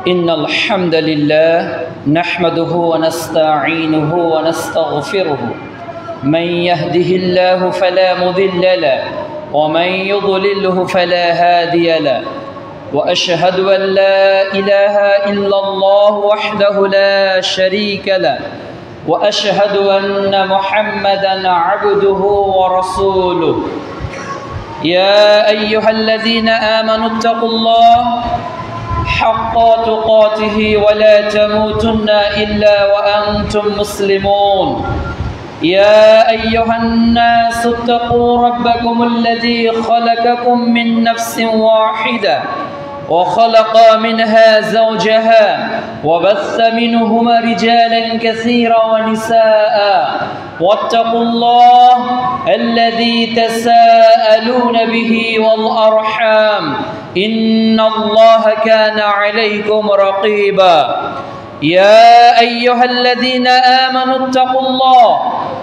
إن الحمد لله نحمده ونستعينه ونستغفره من يهده الله فلا مضل له ومن يضلله فلا هادي له وأشهد أن لا إله إلا الله وحده لا شريك له وأشهد أن محمدًا عبده ورسوله يا أيها الذين آمنوا اتقوا الله حق تقاته ولا تموتن إلا وأنتم مسلمون يا أيها الناس اتقوا ربكم الذي خلقكم من نفس واحدة وخلق منها زوجها وبث منهما رجالا كثيرا ونساء واتقوا الله الذي تساءلون به والأرحام إن الله كان عليكم رقيبا يا أيها الذين آمنوا اتقوا الله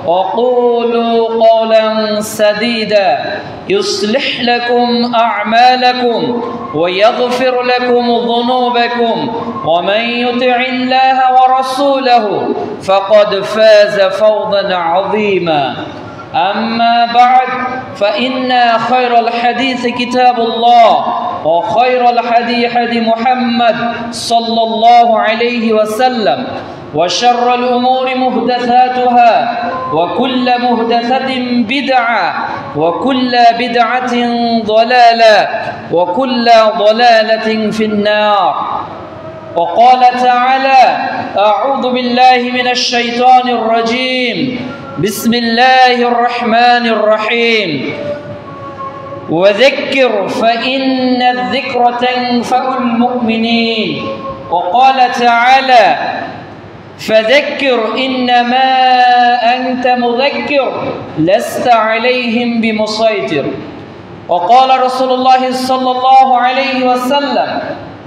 وقولوا قولا سديدا يصلح لكم أعمالكم ويغفر لكم ذنوبكم ومن يطع الله ورسوله فقد فاز فوزا عظيما أما بعد فإن خير الحديث كتاب الله وخير الحديث حديث محمد صلى الله عليه وسلم وشر الأمور محدثاتها وكل محدثة بدعة وكل بدعة ضلالة وكل ضلالة في النار وقال تعالى أعوذ بالله من الشيطان الرجيم بسم الله الرحمن الرحيم وذكر فإن الذكر تنفع المؤمنين وقال تعالى فذكر إنما أنت مذكر لست عليهم بمسيطر وقال رسول الله صلى الله عليه وسلم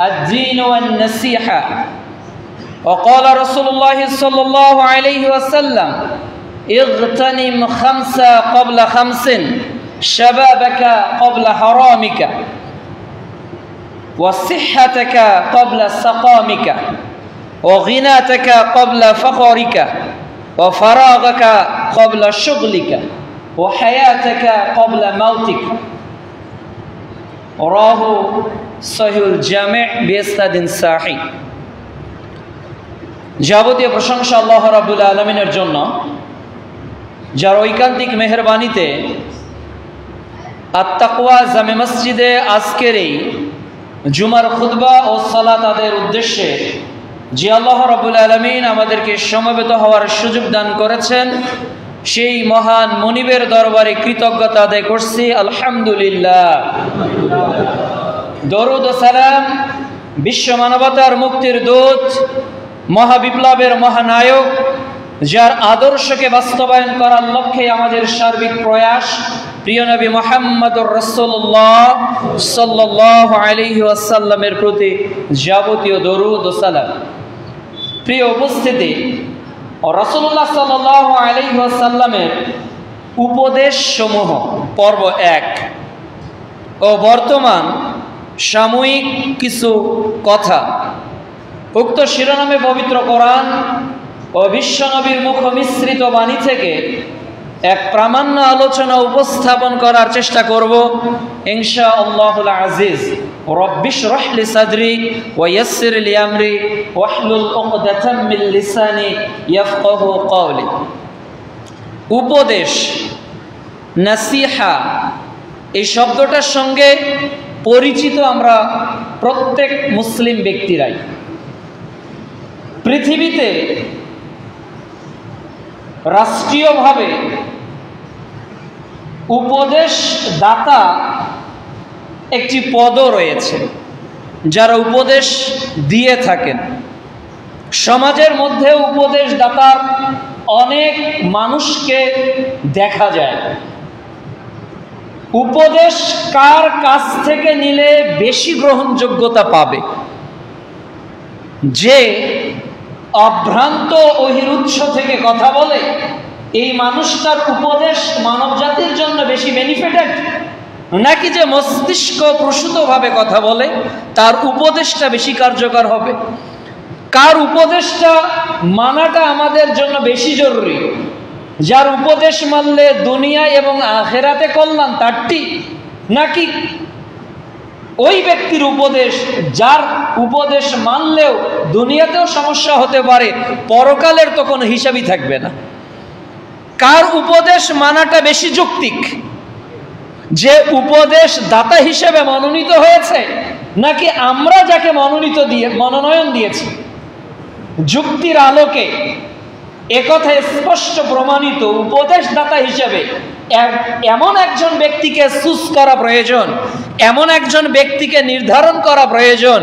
الدين والنصيحة وقال رسول الله صلى الله عليه وسلم اغتنم خمسة قبل خمس شبابك قبل حرامك وصحتك قبل سقامك وغناتك قبل فقرك وفراغك قبل شغلك وحياتك قبل موتك رواه صحيح الجامع بإسناد صحيح যাবতীয় প্রশংসা আল্লাহ রাব্বুল আলামিনের জন্য, যার ঐকান্তিক মেহেরবানিতে আত-তাকওয়া জামে মসজিদে আজকের এই জুমার খুতবা ও সালাত আদায়ের উদ্দেশ্যে যে আল্লাহ রাব্বুল আলামিন আমাদেরকে সমবেত হওয়ার সুযোগ দান করেছেন, সেই মহান মনিবের দরবারে কৃতজ্ঞতা আদায় করছি আলহামদুলিল্লাহ। দরুদ ও সালাম বিশ্ব মানবতার মুক্তির দূত, মহাবিপ্লবের মহানায়ক, যার আদর্শকে বাস্তবায়ন করার লক্ষ্যে আমাদের সার্বিক প্রয়াস, প্রিয় নবী মুহাম্মদুর রাসূলুল্লাহ সাল্লাল্লাহু আলাইহি ওয়াসাল্লামের প্রতি যাবতীয় দরুদ ও সালাম। প্রিয় উপস্থিতি, রাসূলুল্লাহ সাল্লাল্লাহু আলাইহি ওয়াসাল্লামের উপদেশ সমূহ পর্ব 1 ও বর্তমান সাময়িক কিছু কথা উক্ত শিরোনামে পবিত্র কোরআন ও বিশ্বনবীর মুখমিশ্রিত বাণী থেকে এক প্রামাণ্য আলোচনা উপস্থাপন করার চেষ্টা করব ইনশাআল্লাহুল আজিজ। রব্বিশ রাহ লি সাদরি ওয়া ইয়াসসির লি আমরি ওয়াহলুল উকদাতাম মিন লিসানি ইয়াফকাহু কওলি। উপদেশ, নাসিহা, এই শব্দটার সঙ্গে পরিচিত আমরা প্রত্যেক মুসলিম ব্যক্তিরাই। পৃথিবীতে রাষ্ট্রীয়ভাবে উপদেশ দাতা একটি পদও রয়েছে, যারা উপদেশ দিয়ে থাকেন। সমাজের মধ্যে উপদেশ দাতার অনেক মানুষকে দেখা যায়। উপদেশ কার কাছ থেকে নিলে বেশি গ্রহণযোগ্যতা পাবে? যে অভ্রান্ত ওহির উৎস থেকে কথা বলে, এই মানুষটার উপদেশ মানব জাতির জন্য বেশি বেনিফিটেড, নাকি যে মস্তিষ্ক প্রসূতভাবে কথা বলে তার উপদেশটা বেশি কার্যকর হবে? কার উপদেশটা মানাটা আমাদের জন্য বেশি জরুরি? যার উপদেশ মানলে দুনিয়া এবং আখেরাতে কল্যাণ তারটি, নাকি ওই ব্যক্তির উপদেশ যার উপদেশ মানলেও দুনিয়াতেও সমস্যা হতে পারে, পরকালের তো কোনো হিসাবই থাকবে না? কার উপদেশ মানাটা বেশি যৌক্তিক? যে উপদেশ দাতা হিসেবে মনোনীত হয়েছে, নাকি আমরা যাকে মনোনয়ন দিয়েছি? যুক্তির আলোকে একথা স্পষ্ট প্রমাণিত, উপদেশদাতা হিসেবে এমন একজন ব্যক্তিকে চুজ করা প্রয়োজন, এমন একজন ব্যক্তিকে নির্ধারণ করা প্রয়োজন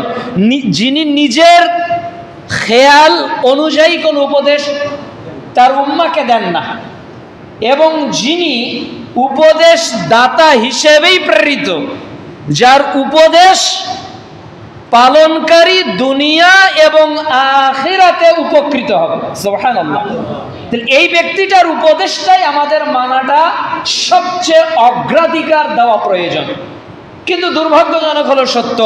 যিনি নিজের খেয়াল অনুযায়ী কোন উপদেশ তার উম্মাকে দেন না, এবং যিনি উপদেশদাতা হিসেবেই প্রেরিত, যার উপদেশ পালনকারী দুনিয়া এবং আখিরাতে উপকৃত হবে। সুবহানাল্লাহ। এই ব্যক্তিটার উপদেশটাই আমাদের মানাটা সবচেয়ে অগ্রাধিকার দেওয়া প্রয়োজন। কিন্তু দুর্ভাগ্যজনক হলো সত্য,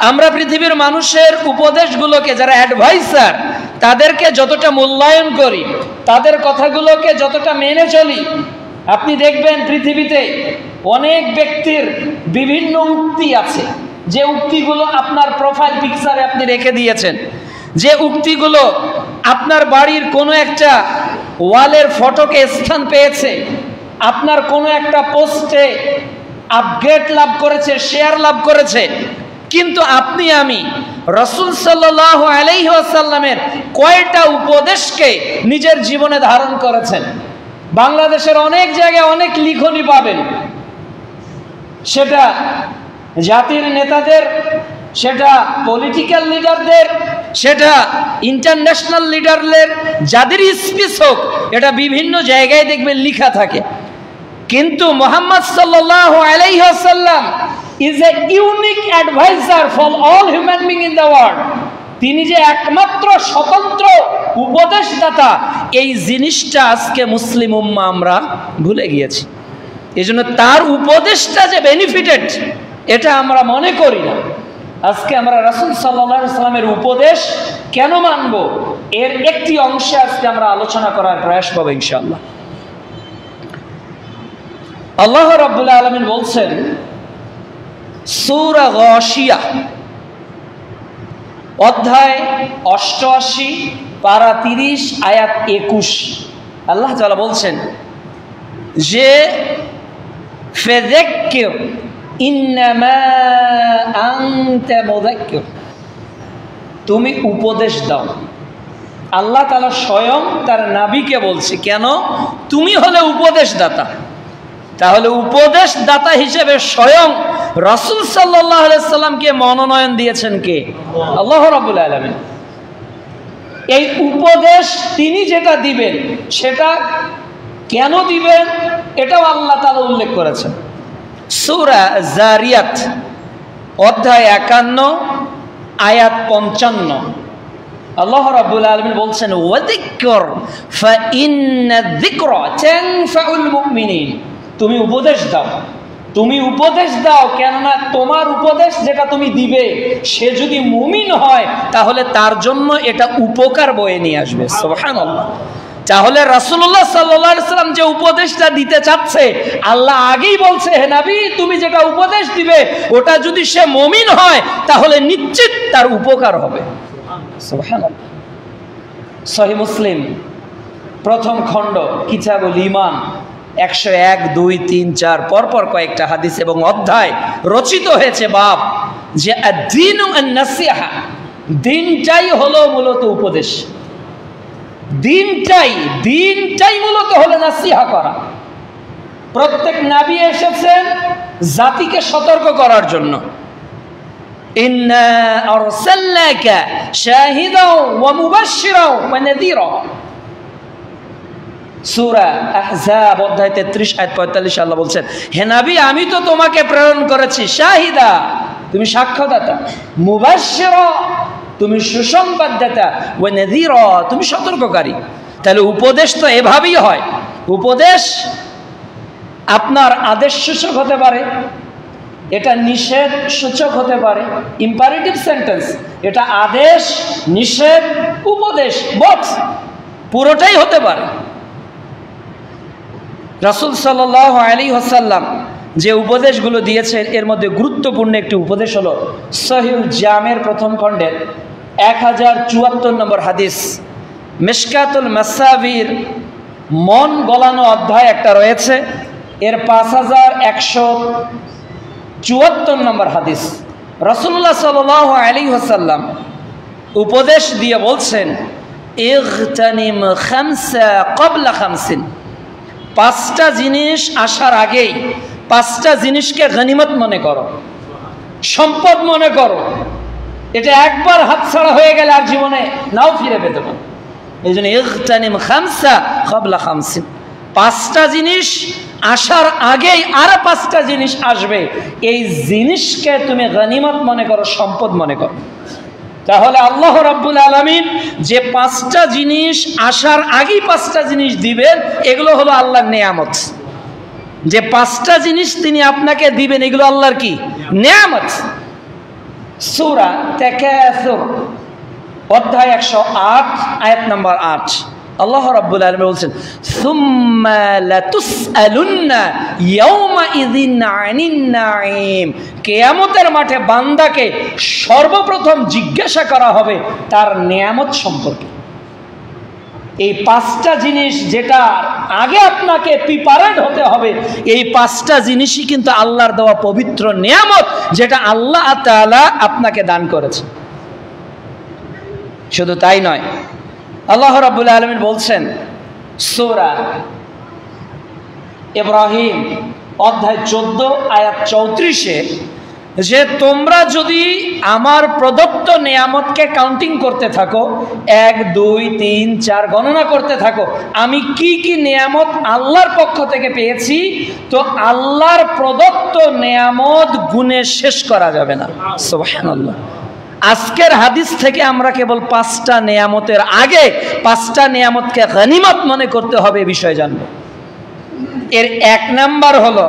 আমরা পৃথিবীর মানুষের উপদেশগুলোকে, যারা অ্যাডভাইসার, তাদেরকে যতটা মূল্যায়ন করি, তাদের কথাগুলোকে যতটা মেনে চলি, আপনি দেখবেন পৃথিবীতে অনেক ব্যক্তির বিভিন্ন উক্তি আছে, যে উক্তিগুলো আপনার প্রোফাইল পিকচারে আপনি রেখে দিয়েছেন, যে উক্তিগুলো আপনার বাড়ির কোনো একটা ওয়ালের ফটোকে স্থান পেয়েছে, আপনার কোনো একটা পোস্টে আপগ্রেড লাভ করেছে, শেয়ার লাভ করেছে। কিন্তু আপনি আমি রাসূল সাল্লাল্লাহু আলাইহি ওয়াসাল্লামের কয়টা উপদেশকে নিজের জীবনে ধারণ করেছেন? বাংলাদেশের অনেক জায়গায় অনেক লিখনি পাবেন, সেটা জাতির নেতাদের, সেটা পলিটিক্যাল লিডারদের, সেটা ইন্টারন্যাশনাল লিডারদের, যাদের স্পিচ হোক, এটা বিভিন্ন জায়গায় দেখবেন লেখা থাকে। কিন্তু মুহাম্মদ সাল্লাল্লাহু আলাইহি ওয়াসাল্লাম is a unique advisor for all human being in the world. তিনি যে একমাত্র স্বতন্ত্র উপদেশদাতা, এই জিনিসটা আজকে মুসলিম উম্মাহ আমরা ভুলে গিয়েছি। এজন্য তার উপদেশটা যে বেনিফিটেড, এটা আমরা মনে করি না। আজকে আমরা রাসূল সাল্লাল্লাহু আলাইহি ওয়াসাল্লামের উপদেশ কেন মানব, এর একটি অংশে আজকে আমরা আলোচনা করার প্রয়াস পাবো ইনশাআল্লাহ। আল্লাহ রাব্বুল আলামিন বলছেন সূরা গাশিয়া অধ্যায় 88 পারা 30 আয়াত 21, আল্লাহ তাআলা বলছেন যে ফাযাক্কির ইন্নামা আনতা মুযাক্কির, তুমি উপদেশ দাও। আল্লাহ তাআলা স্বয়ং তার নবীকে বলছে, কেন? তুমি হলে উপদেশদাতা। তাহলে উপদেশদাতা হিসেবে স্বয়ং রাসূল সাল্লাল্লাহু আলাইহি সাল্লামকে মনোনয়ন দিয়েছেন কে? আল্লাহ রাব্বুল আলামিন। এই উপদেশ তিনি যেটা দিবেন, সেটা কেন দিবেন, এটাও আল্লাহ তাআলা উল্লেখ করেছেন। সূরা জারিয়াত অধ্যায় 51 আয়াত 55, আল্লাহ রাব্বুল আলামিন বলছেন ওয়াযিক্র ফাইন্নায-যিকরা তানফাউল মুমিনিন, তুমি উপদেশ দাও, তুমি উপদেশ দাও, কেননা তোমার উপদেশ যেটা তুমি দিবে, সে যদি মুমিন হয় তাহলে তার জন্য এটা উপকার বয়ে নিয়ে আসবে। সুবহানাল্লাহ। তাহলে রাসূলুল্লাহ সাল্লাল্লাহু আলাইহি সাল্লাম যে উপদেশটা দিতে চাচ্ছে, আল্লাহ আগেই বলছে, হে নবী তুমি যেটা উপদেশ দিবে, ওটা যদি সে মুমিন হয় তাহলে নিশ্চিত তার উপকার হবে। সুবহানাল্লাহ। সহিহ মুসলিম প্রথম খণ্ড কিতাবুল ঈমান 101, 2, 3, 4 পরপর কয়েকটা হাদিস এবং অধ্যায় রচিত হয়েছে বাব, যে আদ-দীনু আন-নাসিহা, দিনটাই হলো মূলত উপদেশ। দিনটাই মূলত হলো নাসিহা করা। প্রত্যেক নবী এসেছেন জাতিকে সতর্ক করার জন্য। ইন্না আরসালনাকা শাহিদাও ওয়া মুবাশশিরাও ওয়া নাযীরা, সূরা আহজাব অধ্যায় 33 আয়াত 45 আল্লাহ বলছেন, হে নবী আমি তো তোমাকে প্রেরণ করেছি শাহিদা, তুমি সাক্ষ্যদাতা, মুবাশশিরা, তুমি সুসংবাদদাতা, ওয়া নাযীরা, তুমি সতর্ককারী। তাহলে উপদেশ তো এভাবেই হয়। উপদেশ আপনার আদেশ সূচক হতে পারে, এটা নিষেধ সূচক হতে পারে, ইম্পারেটিভ সেন্টেন্স, এটা আদেশ, নিষেধ, উপদেশ, বক্স, পুরোটাই হতে পারে। রাসূল সাল্লাল্লাহু আলাইহি ওয়াসাল্লাম যে উপদেশগুলো দিয়েছেন এর মধ্যে গুরুত্বপূর্ণ একটি উপদেশ হলো সহিহুল জামের প্রথম খণ্ডের 1074 নম্বর হাদিস, মিশকাতুল মাসাবির মন গলানো অধ্যায় একটা রয়েছে, এর 5174 নম্বর হাদিস। রাসূলুল্লাহ সাল্লাল্লাহু আলাইহি ওয়াসাল্লাম উপদেশ দিয়ে বলছেন, ইগতানিম খামসা ক্বাবলা খামসিন, পাঁচটা জিনিস আসার আগেই পাঁচটা জিনিসকে গনিমত মনে করো, সম্পদ মনে করো। এটা একবার হাতছাড়া হয়ে গেলে আর জীবনে নাও ফিরে পেতে পারো। এই জন্য ইগতানিম খামসা ক্বাবলা খামসিন, পাঁচটা জিনিস আসার আগেই আর পাঁচটা জিনিস আসবে, এই জিনিসকে তুমি গনিমত মনে করো, সম্পদ মনে করো। তাহলে আল্লাহ রাব্বুল আলামিন যে পাঁচটা জিনিস আসার আগেই পাঁচটা জিনিস দিবেন, এগুলো হলো আল্লাহর নেয়ামত। যে পাঁচটা জিনিস তিনি আপনাকে দিবেন, এগুলো আল্লাহর কি নেয়ামত। সূরা তাকাসুর অধ্যায় 108 আয়াত নাম্বার 8, আল্লাহ রাব্বুল আলামিন বলছেন, সুম্মা লাতুসআলুন্না ইয়াওমাইযিন আনিন নাঈম, কিয়ামতের মাঠে বান্দাকে সর্বপ্রথম জিজ্ঞাসা করা হবে তার নেয়ামত সম্পর্কে। এই পাঁচটা জিনিস যেটা আগে আপনাকে প্রিপারেড হতে হবে, এই পাঁচটা জিনিসই কিন্তু আল্লাহর দেওয়া পবিত্র নেয়ামত, যেটা আল্লাহ তাআলা আপনাকে দান করেছে। শুধু তাই নয়, আল্লাহ রাব্বুল আলামিন বলছেন সূরা ইব্রাহিম অধ্যায় 14 আয়াত 34-এ, যে তোমরা যদি আমার প্রদত্ত নেয়ামতকে কাউন্টিং করতে থাকো, 1 2 3 4 গণনা করতে থাকো, আমি কি কি নেয়ামত আল্লাহর পক্ষ থেকে পেয়েছি, তো আল্লাহর প্রদত্ত নেয়ামত গুণে শেষ করা যাবে না। সুবহানাল্লাহ। আজকের হাদিস থেকে আমরা কেবল পাঁচটা নেয়ামতের আগে পাঁচটা নেয়ামতকে গনিমত মনে করতে হবে এই বিষয়ে জানব। এর 1 নাম্বার হলো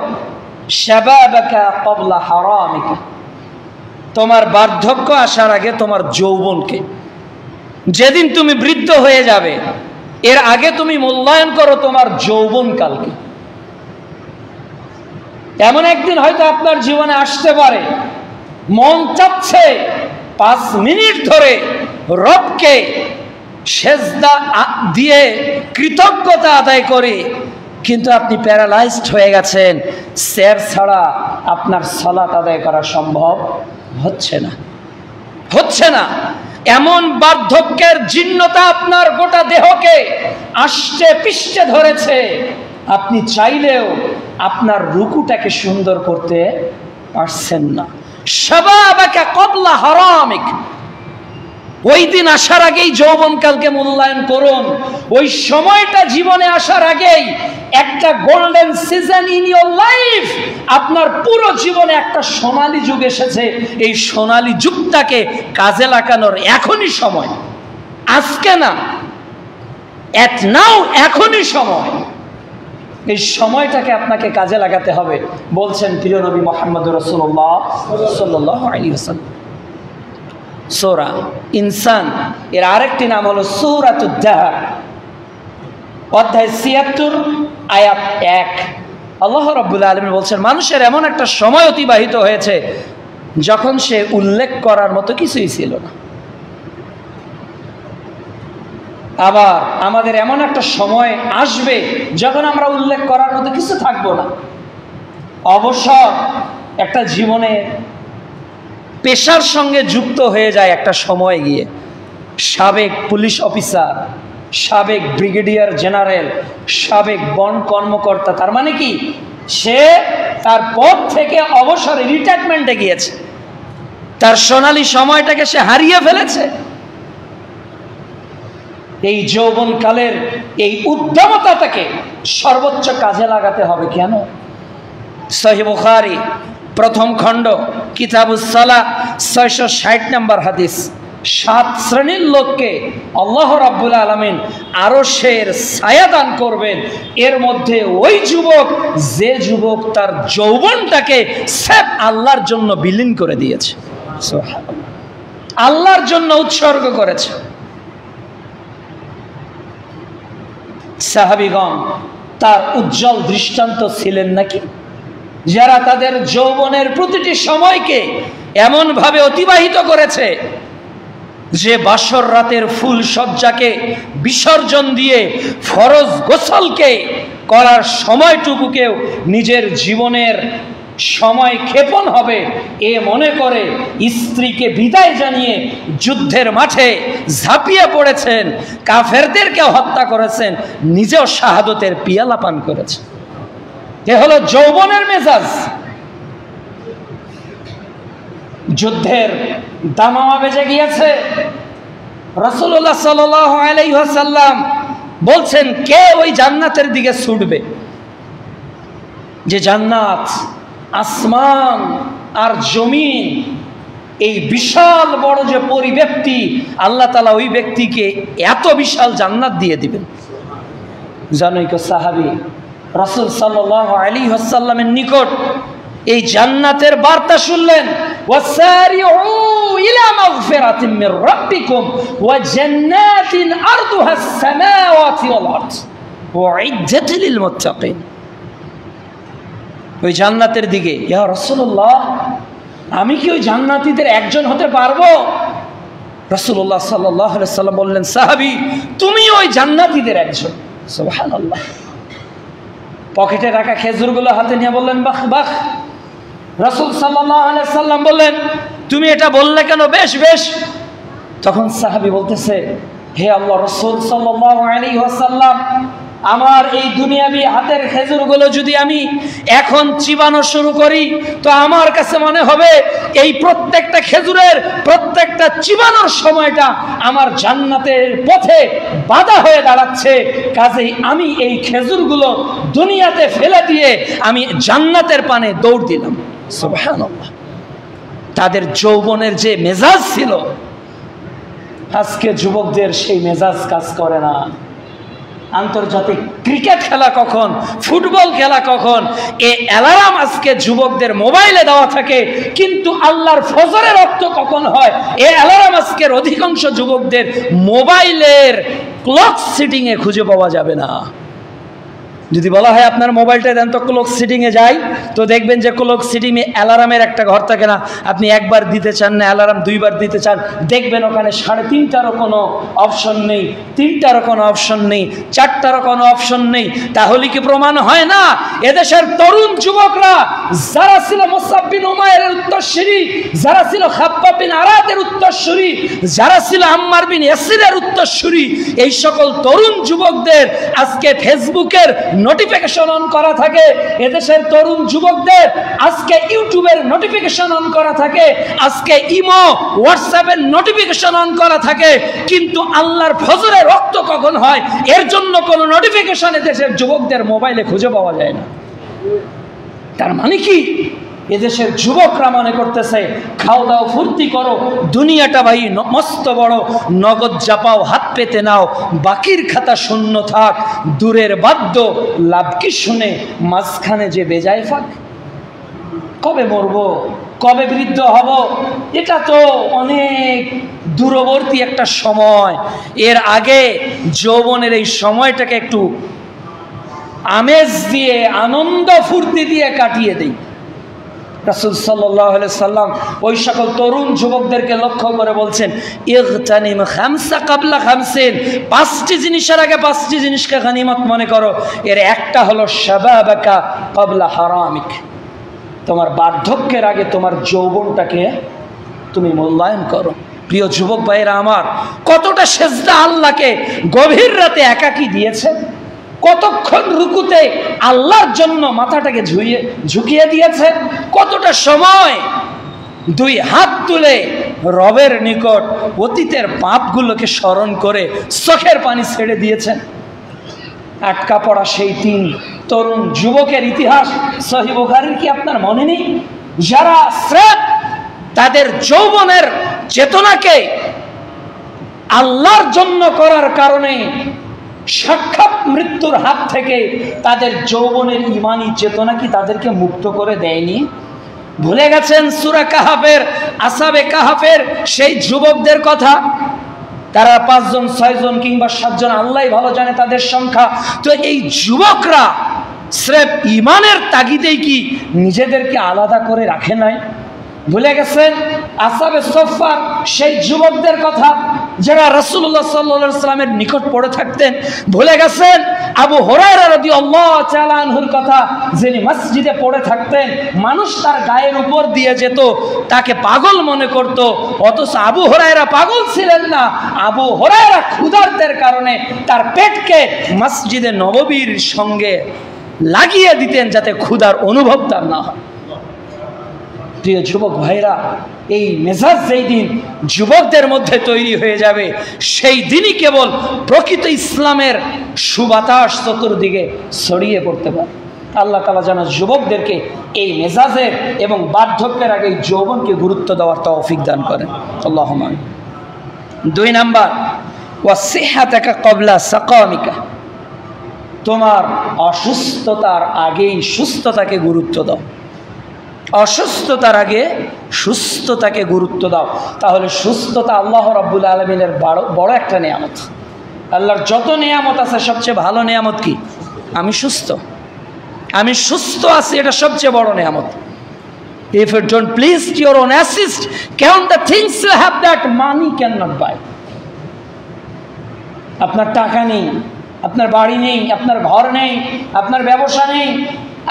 শাবাবাকা ক্বাবলা হারামিকা, তোমার বার্ধক্য আসার আগে তোমার যৌবনকে। যেদিন তুমি বৃদ্ধ হয়ে যাবে এর আগে তুমি মূল্যায়ন করো তোমার যৌবনকালকে। এমন একদিন হয়তো আপনার জীবনে আসতে পারে, মন চাচ্ছে 5 মিনিট ধরে রবকে সেজদা দিয়ে কৃতজ্ঞতা আদায় করে, কিন্তু আপনি প্যারালাইজড হয়ে গেছেন, স্যার ছাড়া আপনার সালাত আদায় করা সম্ভব হচ্ছে না। এমন বার্ধক্যের জীর্ণতা আপনার গোটা দেহকে আষ্টে পিষ্টে ধরেছে, আপনি চাইলেও আপনার রুকুটাকে সুন্দর করতে পারছেন না। শাবাবাকা ক্বাবলা হারামিক, ওই দিন আসার আগেই যৌবনকালকে মূল্যায়ন করুন। ওই সময়টা জীবনে আসার আগেই একটা golden season in your life, আপনার পুরো জীবনে একটা সোনালী যুগ এসেছে। এই সোনালী যুগটাকে কাজে লাগানোর এখনই সময়, আজকে না, এট নাও, এখনই সময়। এই সময়টাকে আপনাকে কাজে লাগাতে হবে, বলছেন প্রিয় নবী মুহাম্মদুর রাসূলুল্লাহ সাল্লাল্লাহু আলাইহি ওয়াসাল্লাম। সূরা ইনসান এর আরেকটি নাম হলো সূরাতুদ দাহর, অধ্যায় ৭৬ আয়াত 1। আল্লাহ রাব্বুল আলামিন বলছেন, মানুষের এমন একটা সময় অতিবাহিত হয়েছে যখন সে উল্লেখ করার মতো কিছুই ছিল না। আবার আমাদের এমন একটা সময় আসবে যখন আমরা উল্লেখ করার মতো কিছু থাকবো না। অবসর একটা জীবনে পেশার সঙ্গে যুক্ত হয়ে যায় একটা সময় গিয়ে। সাবেক পুলিশ অফিসার, সাবেক ব্রিগেডিয়ার জেনারেল, সাবেক বন কর্মকর্তা, তার মানে কি সে তার পদ থেকে অবসরে রিটায়ারমেন্টে গিয়েছে, তার সোনালী সময়টাকে সে হারিয়ে ফেলেছে। এই যৌবনকালের এই উদ্যমতাটাকে সর্বোচ্চ কাজে লাগাতে হবে। কেন? সহিহ বুখারী প্রথম খণ্ড কিতাবুস সালাহ 660 নম্বর হাদিস, 7 শ্রেণীর লোককে আল্লাহ রাব্বুল আলামিন আরশের ছায়া দান করবেন। এর মধ্যে ওই যুবক, যে যুবক তার যৌবনটাকে স্রেফ আল্লাহর জন্য বিলীন করে দিয়েছে, সুবহানাল্লাহ, আল্লাহর জন্য উৎসর্গ করেছে। সাহাবীগণ তার উজ্জ্বল দৃষ্টান্ত ছিলেন নাকি, যারা তাদের যৌবনের প্রতিটি সময়কে এমনভাবে অতিবাহিত করেছে যে বাসর রাতের ফুল সজ্জাকে বিসর্জন দিয়ে ফরজ গোসলকে করার সময়টুকুকেও নিজের জীবনের সময় ক্ষেপণ হবে এ মনে করে স্ত্রীকে বিদায় জানিয়ে যুদ্ধের মাঠে ঝাঁপিয়ে পড়েছেন, কাফেরদেরকে হত্যা করেছেন, নিজেও শাহাদতের পিয়ালা পান করেছেন। এ হলো যৌবনের মেজাজ। যুদ্ধের দামামা বেজে গিয়েছে। রাসূলুল্লাহ সাল্লাল্লাহু আলাইহি ওয়াসাল্লাম বলছেন, কে ওই জান্নাতের দিকে ছুটবে যে জান্নাত, আসমান আর জমিন, এই বিশাল বড় যে পরিব্যাপ্তি, আল্লাহ তাআলা ওই ব্যক্তিকে এত বিশাল জান্নাত দিয়ে দিবেন। জানোই তো সাহাবী রাসূল সাল্লাল্লাহু আলাইহি ওয়াসাল্লামের নিকট এই জান্নাতের বার্তা শুনলেন, ওয়াসারিউ ইলা মাগফিরাতিন মির রাব্বিকুম ওয়া জান্নাতিন আরদুহাস সামাওয়াতি ওয়াল আরদ উইদ্দাত লিল মুত্তাকিন। ওই জান্নাতের দিকে, ইয়া রাসূলুল্লাহ, আমি কি ওই জান্নাতীদের একজন হতে পারবো? রাসূলুল্লাহ সাল্লাল্লাহু আলাইহি ওয়াসাল্লাম বললেন, সাহাবী, তুমি ওই জান্নাতীদের একজন। সুবহানাল্লাহ। পকেটে রাখা খেজুরগুলো হাতে নিয়ে বললেন, বাহ বাহ। রাসূল সাল্লাল্লাহু আলাইহি ওয়াসাল্লাম বললেন, তুমি এটা বললে কেন? বেশ বেশ। তখন সাহাবী বলতেছে, হে আল্লাহ রাসূল সাল্লাল্লাহু আলাইহি ওয়াসাল্লাম, আমার এই দুনিয়াবি হাতের খেজুরগুলো যদি আমি এখন চিবানো শুরু করি তো আমার কাছে মনে হবে এই প্রত্যেকটা খেজুরের প্রত্যেকটা চিবানোর সময়টা আমার জান্নাতের পথে বাধা হয়ে দাঁড়াচ্ছে। কাজেই আমি এই খেজুরগুলো দুনিয়াতে ফেলে দিয়ে আমি জান্নাতের পানে দৌড় দিলাম। সুবহানাল্লাহ। তাদের যৌবনের যে মেজাজ ছিল, আজকে যুবকদের সেই মেজাজ কাজ করে না। আন্তর্জাতিক ক্রিকেট খেলা কখন, ফুটবল খেলা কখন, এ অ্যালার্ম আজকে যুবকদের মোবাইলে দেওয়া থাকে, কিন্তু আল্লাহর ফজরের রক্ত কখন হয় এ অ্যালার্ম আজকের অধিকাংশ যুবকদের মোবাইলের ক্লক সিটিংয়ে খুঁজে পাওয়া যাবে না। যদি বলা হয় আপনার মোবাইলটা দেন তো ক্লক সিটিংয়ে যাই, তো দেখবেন যে ক্লক সিটিংয়ে অ্যালার্মের একটা ঘর থাকে না, আপনি একবার দিতে চান না, অ্যালার্ম দুইবার দিতে চান, দেখবেন ওখানে 3.5টারও কোনো অপশন নেই, 3টারও কোনো অপশন নেই, 4টারও কোনো অপশন নেই। তাহলে কি প্রমাণ হয় না এদেশের তরুণ যুবকরা যারা ছিল মুসআব বিন উমাইরের উত্তরসূরি, যারা ছিল খাব্বাব বিন আরাদের উত্তরসূরি, যারা ছিল আম্মার বিন ইয়াসিরের উত্তরসূরি, এই সকল তরুণ যুবকদের আজকে ফেসবুকের নোটিফিকেশন অন করা থাকে, এদেশের তরুণ যুবকদের আজকে ইউটিউবের নোটিফিকেশন অন করা থাকে, আজকে ইমো হোয়াটসঅ্যাপের নোটিফিকেশন অন করা থাকে, কিন্তু আল্লাহর ফজরের রক্ত কখন হয় এর জন্য কোনো নোটিফিকেশন এদেশের যুবকদের মোবাইলে খুঁজে পাওয়া যায় না। তার মানে কি, এদেশের যুবকরা মনে করতেছে খাও দাও ফুর্তি করো, দুনিয়াটা ভাই মস্ত বড়, নগদ চাপাও হাত পেতে নাও, বাকির খাতা শূন্য থাক, দূরের বাদ্য লাভ কি শুনে মাঝখানে যে বেজায় ফাঁক। কবে মরবো, কবে বৃদ্ধ হব, এটা তো অনেক দূরবর্তী একটা সময়। এর আগে যৌবনের এই সময়টাকে একটু আমেজ দিয়ে, আনন্দ ফুর্তি দিয়ে কাটিয়ে দেই। রাসূল সাল্লাল্লাহু আলাইহি সাল্লাম ওই সকল তরুণ যুবকদেরকে লক্ষ্য করে বলছেন, ইগতানিম খামসা কাবলা খামসিন, 5টি জিনিসের আগে 5টি জিনিসকে গনিমত মনে করো। এর একটা হলো শাবাবাকা কাবলা হারামিক, তোমার বার্ধক্যের আগে তোমার যৌবনটাকে তুমি মূল্যায়ন করো। প্রিয় যুবক ভাইয়েরা আমার, কতটা সেজদা আল্লাহকে গভীর রাতে একাকী দিয়েছে, কতক্ষণ রুকুতে আল্লাহর জন্য মাথাটাকে ঝুঁকিয়ে দিয়েছে, কতটা সময় 2 হাত তুলে রবের নিকট অতীতের পাপগুলোকে স্মরণ করে চোখের পানি ছেড়ে দিয়েছেন। আটকা পড়া সেই 3 তরুণ যুবকের ইতিহাস সহিহ বুখারীর কি আপনার মনে নেই? যারা স্রেফ তাদের যৌবনের চেতনাকে আল্লাহর জন্য করার কারণে সাক্ষাৎ মৃত্যুর হাত থেকে তাদের যৌবনের ঈমানি চেতনা কি তাদেরকে মুক্ত করে দেয়নি? ভুলে গেছেন সূরা কাহাফের, আসহাবে কাহাফের সেই যুবকদের কথা? তারা 5 জন 6 জন কিংবা 7 জন, আল্লাহই ভালো জানে তাদের সংখ্যা। তো এই যুবকরা স্রেফ ঈমানের তাগিদেই কি নিজেদেরকে আলাদা করে রাখে নাই? ভুলে গেছেন আসহাবে সুফফার সেই যুবকদের কথা যারা রাসূলুল্লাহ সাল্লাল্লাহু আলাইহি ওয়াসাল্লামের নিকট পড়ে থাকতেন? ভুলে গেছেন আবু হুরায়রা রাদিয়াল্লাহু তাআলা আনহুর কথা, যিনি মসজিদে পড়ে থাকতেন, মানুষ তার গায়ের উপর দিয়ে যেত, তাকে পাগল মনে করত, অথচ আবু হুরায়রা পাগল ছিলেন না। আবু হুরায়রা ক্ষুধার্তের কারণে তার পেটকে মসজিদে নববীর সঙ্গে লাগিয়ে দিতেন যাতে ক্ষুধার অনুভব তার না হয়। প্রিয় যুবক ভাইরা, এই মেজাজ যেই দিন যুবকদের মধ্যে তৈরি হয়ে যাবে, সেই দিনই কেবল প্রকৃত ইসলামের সুবাতাস চতুর্দিকে ছড়িয়ে পড়তে পারে। আল্লাহ তাআলা যেন যুবকদেরকে এই মেজাজের এবং বার্ধক্যের আগে যৌবনকে গুরুত্ব দেওয়ার তৌফিক দান করেন। আল্লাহুম্মা আমিন। 2 নাম্বার, ওয়াসিহাতাকা ক্বাবলা সাকামিকা, তোমার অসুস্থতার আগেই সুস্থতাকে গুরুত্ব দাও। অসুস্থতার আগে সুস্থতাকে গুরুত্ব দাও। তাহলে সুস্থতা আল্লাহ রাব্বুল আলামিনের বড় একটা নিয়ামত। আল্লাহর যত নিয়ামত আছে সবচেয়ে ভালো নিয়ামত কি? আমি সুস্থ। আমি সুস্থ আছি, এটা সবচেয়ে বড় নিয়ামত। If you don't please your own assist, count the things you have that money cannot buy. আপনার টাকা নেই, আপনার বাড়ি নেই, আপনার ঘর নেই, আপনার ব্যবসা নেই,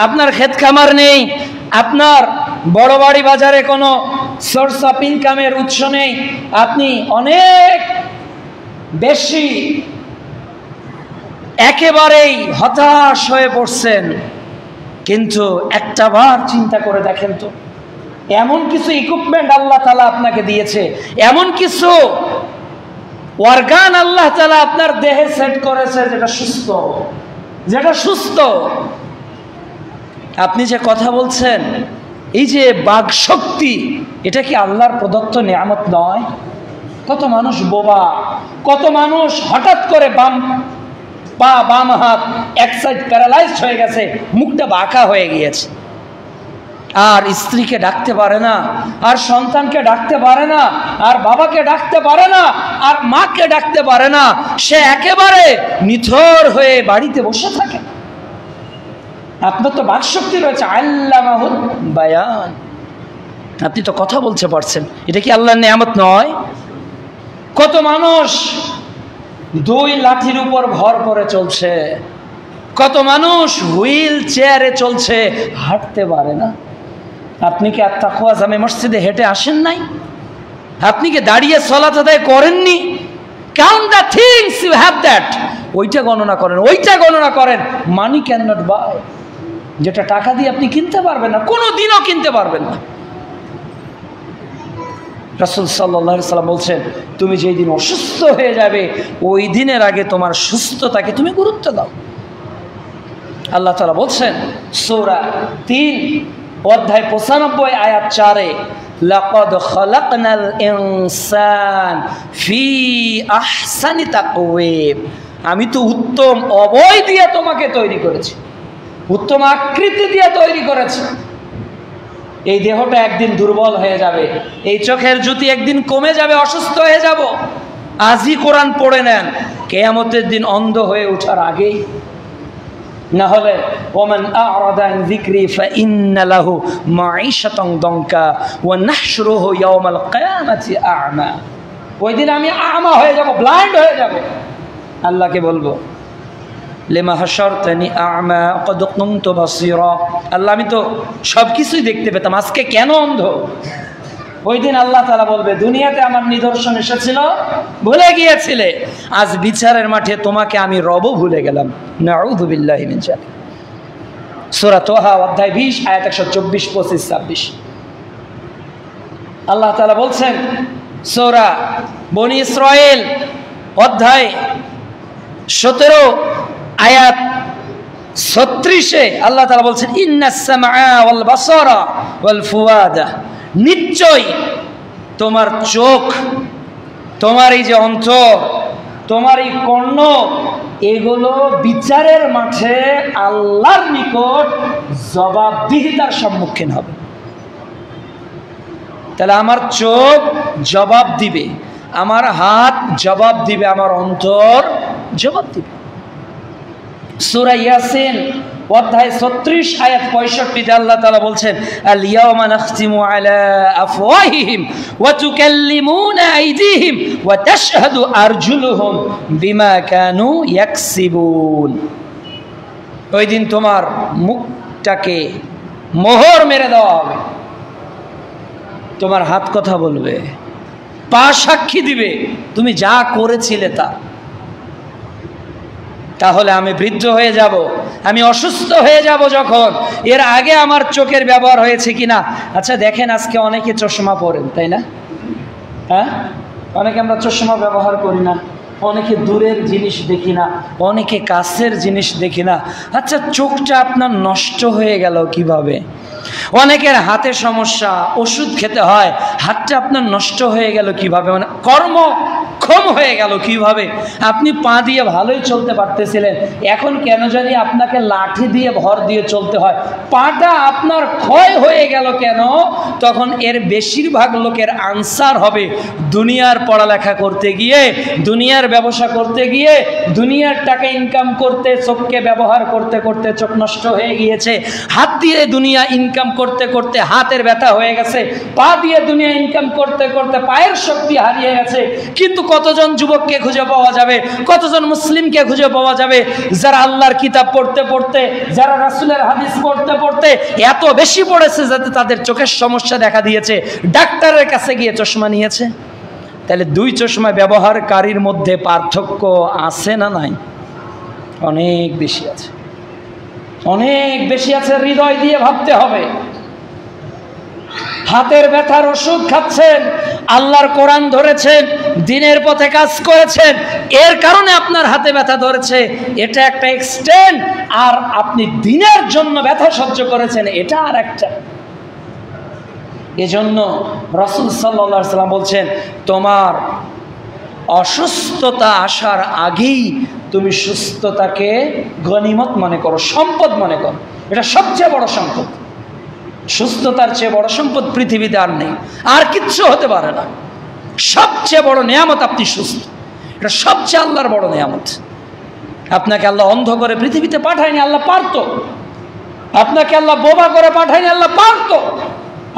আপনার ক্ষেত খামার নেই, আপনার বড় বাড়ি বাজারে কোনো সোর্স অফ ইনকামের উৎস নেই, আপনি অনেক বেশি একেবারেই হতাশ হয়ে পড়ছেন, কিন্তু একটা বার চিন্তা করে দেখেন তো, এমন কিছু ইকুইপমেন্ট আল্লাহ তাআলা আপনাকে দিয়েছে, এমন কিছু অর্গান আল্লাহ তাআলা আপনার দেহে সেট করেছে যেটা সুস্থ। আপনি যে কথা বলছেন, এই যে বাক শক্তি, এটা কি আল্লাহর প্রদত্ত নিয়ামত নয়? কত মানুষ বোবা, কত মানুষ হঠাৎ করে বাম পা বাম হাত এক সাইড প্যারালাইজড হয়ে গেছে, মুখটা বাঁকা হয়ে গিয়েছে, আর স্ত্রীকে ডাকতে পারে না, আর সন্তানকে ডাকতে পারে না, আর বাবাকে ডাকতে পারে না, আর মাকে ডাকতে পারে না, সে একেবারে নিথর হয়ে বাড়িতে বসে থাকে। আপনার তো বাকশক্তি রয়েছে, আল্লামাহুল বায়ান, আপনি তো কথা বলতে পারছেন, এটা কি আল্লাহর নিয়ামত নয়? কত মানুষ 2 লাঠির উপর ভর করে চলছে, কত মানুষ হুইল চেয়ারে চলছে, হাঁটতে পারে না। আপনি কি আত-তাকওয়া জামে মসজিদে হেঁটে আসেন নাই? আপনি কি দাঁড়িয়ে সালাত আদায় করেননি? Count the things you have that, ওইটা গণনা করেন, ওইটা গণনা করেন। মানি ক্যান নট বাই, যেটা টাকা দিয়ে আপনি কিনতে পারবেন না, কোনো দিনও কিনতে পারবেন না। রাসূল সাল্লাল্লাহু আলাইহি ওয়াসাল্লাম বলছেন, তুমি যেই দিন অসুস্থ হয়ে যাবে, ওই দিনের আগে তোমার সুস্থতাকে তুমি গুরুত্ব দাও। আল্লাহ তাআলা বলছেন সূরা 3 অধ্যায় 95 আয়াত 4-এ, লাকাদ খালাকনাল ইনসান ফি আহসানি তাকওয়িম, আমি তো উত্তম অবয় দিয়ে তোমাকে তৈরি করেছি, উত্তম আকৃতি দিয়ে তৈরি করেছি। এই দেহটা একদিন দুর্বল হয়ে যাবে, এই চোখের জ্যোতি একদিন কমে যাবে, অসুস্থ হয়ে যাব। আজই কোরআন পড়ে নেন, কিয়ামতের দিন অন্ধ হয়ে ওঠার আগেই। না হলে ওমান আ'রাদা আন যিকরি ফাইন্না লাহু মাঈশাতান দানকা ওয়া নাহশুরুহু ইয়াওমাল কিয়ামাতি আ'মা, ওই দিন আমি আমা হয়ে যাব, ব্লাইন্ড হয়ে যাব। আল্লাহকে বলবো, লিমা হাশারতানি আ'মা ক্বাদ কুনতু বাসীরা, আল্লাহ আমি তো সব কিছুই দেখতে পেতাম, আজকে কেন অন্ধ? ওই দিন আল্লাহ তাআলা বলবে, দুনিয়াতে আমার নিদর্শন এসেছিল, ভুলে গিয়েছিলে, আজ বিচারের মাঠে তোমাকে আমি রব ভুলে গেলাম। নাউযু বিল্লাহি মিন যালিক। সূরা তাহা অধ্যায় 20 আয়াত 124, 25, 26। আল্লাহ তাআলা বলছেন সূরা বনি ইসরাঈল অধ্যায় 17 আয়াত 36-এ আল্লাহ তাআলা বলছেন, ইন্নাস সামআ ওয়াল বাসারা ওয়াল ফুয়াদা, নিশ্চয় তোমার চোখ তোমার এই যে অন্তর, তোমার এই কর্ণ, এগুলো বিচারের মাঠে আল্লাহর নিকট জবাবদিহিতার সম্মুখীন হবে। তাহলে আমার চোখ জবাব দিবে, আমার হাত জবাব দিবে, আমার অন্তর জবাব দিবে। সূরা ইয়াসিন অধ্যায় 36 আয়াত 65-তে আল্লাহ তাআলা বলছেন, আল ইয়াওমা নাখতিমু আলা আফওয়াহিহিম ওয়া তুকাল্লিমুনা আইদিহিম ওয়া তাশহাদু আরজুলুহুম বিমা কানু ইয়াকসিবুন। ওই দিন তোমার মুখটাকে মোহর মেরে দেওয়া হবে, তোমার হাত কথা বলবে, পা সাক্ষী দিবে তুমি যা করেছিলে তা। তাহলে আমি বৃদ্ধ হয়ে যাব, আমি অসুস্থ হয়ে যাব যখন, এর আগে আমার চোখের ব্যবহার হয়েছে কিনা। আচ্ছা দেখেন, আজকে অনেকে চশমা পরেন, তাই না? হ্যাঁ, অনেকে আমরা চশমা ব্যবহার করি না, অনেকে দূরের জিনিস দেখি না, অনেকে কাছের জিনিস দেখি না। আচ্ছা, চোখটা আপনার নষ্ট হয়ে গেল কিভাবে? অনেকের হাতে সমস্যা, ওষুধ খেতে হয়, হাতটা আপনার নষ্ট হয়ে গেল কিভাবে? মানে কর্মক্ষম হয়ে গেল কিভাবে? আপনি পা দিয়ে ভালোই চলতে পারতেছিলেন, এখন কেন জানি আপনাকে লাঠি দিয়ে ভর দিয়ে চলতে হয়। পাটা আপনার ক্ষয় হয়ে গেল কেন? তখন এর বেশিরভাগ লোকের আনসার হবে, দুনিয়ার পড়ালেখা করতে গিয়ে, দুনিয়ার ব্যবসা করতে গিয়ে, দুনিয়ার টাকা ইনকাম করতে চোখকে ব্যবহার করতে করতে চোখ নষ্ট হয়ে গিয়েছে। হাত দিয়ে দুনিয়া ইনকাম করতে করতে হাতের ব্যথা হয়ে গেছে, পা দিয়ে দুনিয়া ইনকাম করতে করতে পায়ের শক্তি হারিয়ে গেছে। কিন্তু কতজন যুবককে খুঁজে পাওয়া যাবে, কতজন মুসলিমকে খুঁজে পাওয়া যাবে যারা আল্লাহর কিতাব পড়তে পড়তে, যারা রাসূলের হাদিস পড়তে পড়তে এত বেশি পড়েছে যাতে তাদের চোখের সমস্যা দেখা দিয়েছে, ডাক্তারের কাছে গিয়ে চশমা নিয়েছে। তাহলে দুই চশমা ব্যবহারকারীর মধ্যে পার্থক্য আছে না নাই? অনেক বেশি আছে, অনেক বেশি আছে। হৃদয় দিয়ে ভাবতে হবে। হাতের ব্যথার ওষুধ খাচ্ছেন, আল্লাহর কোরআন ধরেছেন, দিনের পথে কাজ করেছেন, এর কারণে আপনার হাতে ব্যথা ধরেছে, এটা একটা এক্সটেন্ট। আর আপনি দিনের জন্য ব্যথা সহ্য করেছেন, এটা আর একটা। এজন্য রাসূল সাল্লাল্লাহু আলাইহি ওয়াসাল্লাম বলছেন, তোমার অসুস্থতা আসার আগেই তুমি সুস্থতাকে গনিমত মনে করো, সম্পদ মনে করো। এটা সবচেয়ে বড় সম্পদ। সুস্থতার চেয়ে বড় সম্পদ পৃথিবীতে আর নেই, আর কিচ্ছু হতে পারে না। সবচেয়ে বড় নিয়ামত আপনি সুস্থ, এটা সবচেয়ে আল্লাহর বড় নিয়ামত। আপনাকে আল্লাহ অন্ধ করে পৃথিবীতে পাঠায়নি, আল্লাহ পারতো। আপনাকে আল্লাহ বোবা করে পাঠায়নি, আল্লাহ পারতো।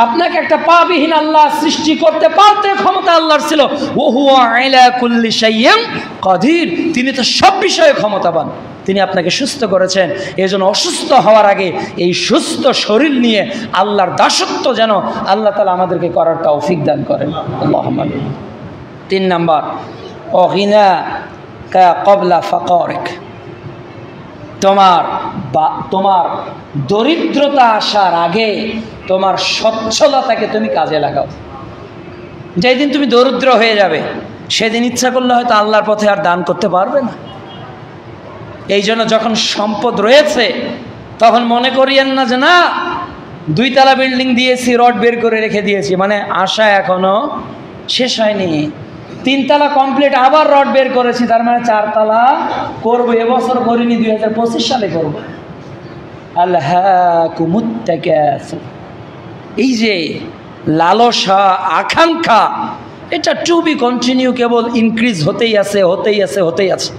আপনাকে একটা পাবিহীন আল্লাহ সৃষ্টি করতে পারতেন, ক্ষমতা আল্লাহর ছিল। ওহুয়া আলা কুল্লি শাইইন কাদির, তিনি তো সব বিষয়ে ক্ষমতাবান। তিনি আপনাকে সুস্থ করেছেন। এজন্য অসুস্থ হওয়ার আগে এই সুস্থ শরীর নিয়ে আল্লাহর দাসত্ব যেন আল্লাহ তাআলা আমাদেরকে করার তৌফিক দান করেন। আল্লাহুম্মা আমিন। 3 নাম্বার, অগিনা কা ক্বাবলা ফাকারিক, তোমার দরিদ্রতা আসার আগে তোমার সচ্ছলতাকে তুমি কাজে লাগাও। যেদিন তুমি দরিদ্র হয়ে যাবে সেদিন ইচ্ছা করলে হয়তো আল্লাহর পথে আর দান করতে পারবে না। এই জন্য যখন সম্পদ রয়েছে তখন মনে করিয়েন না যে না 2 তলা বিল্ডিং দিয়েছি, রড বের করে রেখে দিয়েছি, মানে আশা এখনো শেষ হয়নি। 3 তলা কমপ্লিট, আবার রড বের করেছি, তার মানে 4 তলা করবো। এবছর করিনি, 2025 সালে করব। আলহাকুমুত তাকাসুর, এই যে লালসা, আকাঙ্ক্ষা, এটা টু বি কন্টিনিউ, কেবল ইনক্রিজ হতেই আছে, হতেই আছে, হতেই আছে।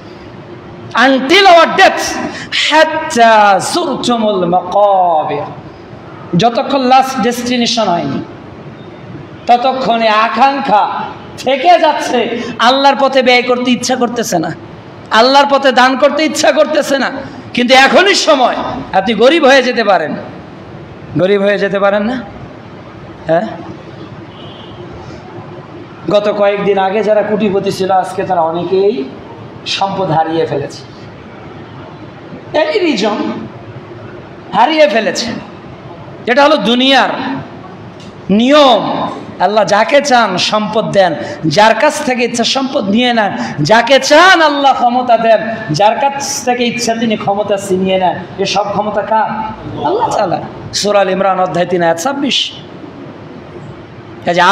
আনটিল আওয়ার ডেথ হাত্তা যুরতুমুল মাকাবির, যতক্ষণ লাস্ট ডেস্টিনেশন হয়নি ততক্ষণে আকাঙ্ক্ষা থেকে যাচ্ছে। আল্লাহর পথে ব্যয় করতে ইচ্ছা করতেছে না, আল্লাহর পথে দান করতে ইচ্ছা করতেছে না। কিন্তু এখনই সময়, আপনি গরিব হয়ে যেতে পারেন, গরিব হয়ে যেতে পারেন না? হ্যাঁ, গত কয়েকদিন আগে যারা কোটিপতি ছিল আজকে তারা অনেকেই সম্পদ হারিয়ে ফেলেছে। এই রিজন হারিয়ে ফেলেছে। এটা হলো দুনিয়ার নিয়ম। আল্লাহ যাকে চান সম্পদ দেন, যার কাছ থেকে ইচ্ছা সম্পদ নিয়ে নেন। যাকে চান আল্লাহ ক্ষমতা দেন, যার কাছ থেকে ইচ্ছা তিনি ক্ষমতা ছিনিয়ে নেন। এ সব ক্ষমতা কার? আল্লাহ তাআলা। সূরা আল ইমরান অধ্যায় 3 আয়াত 26।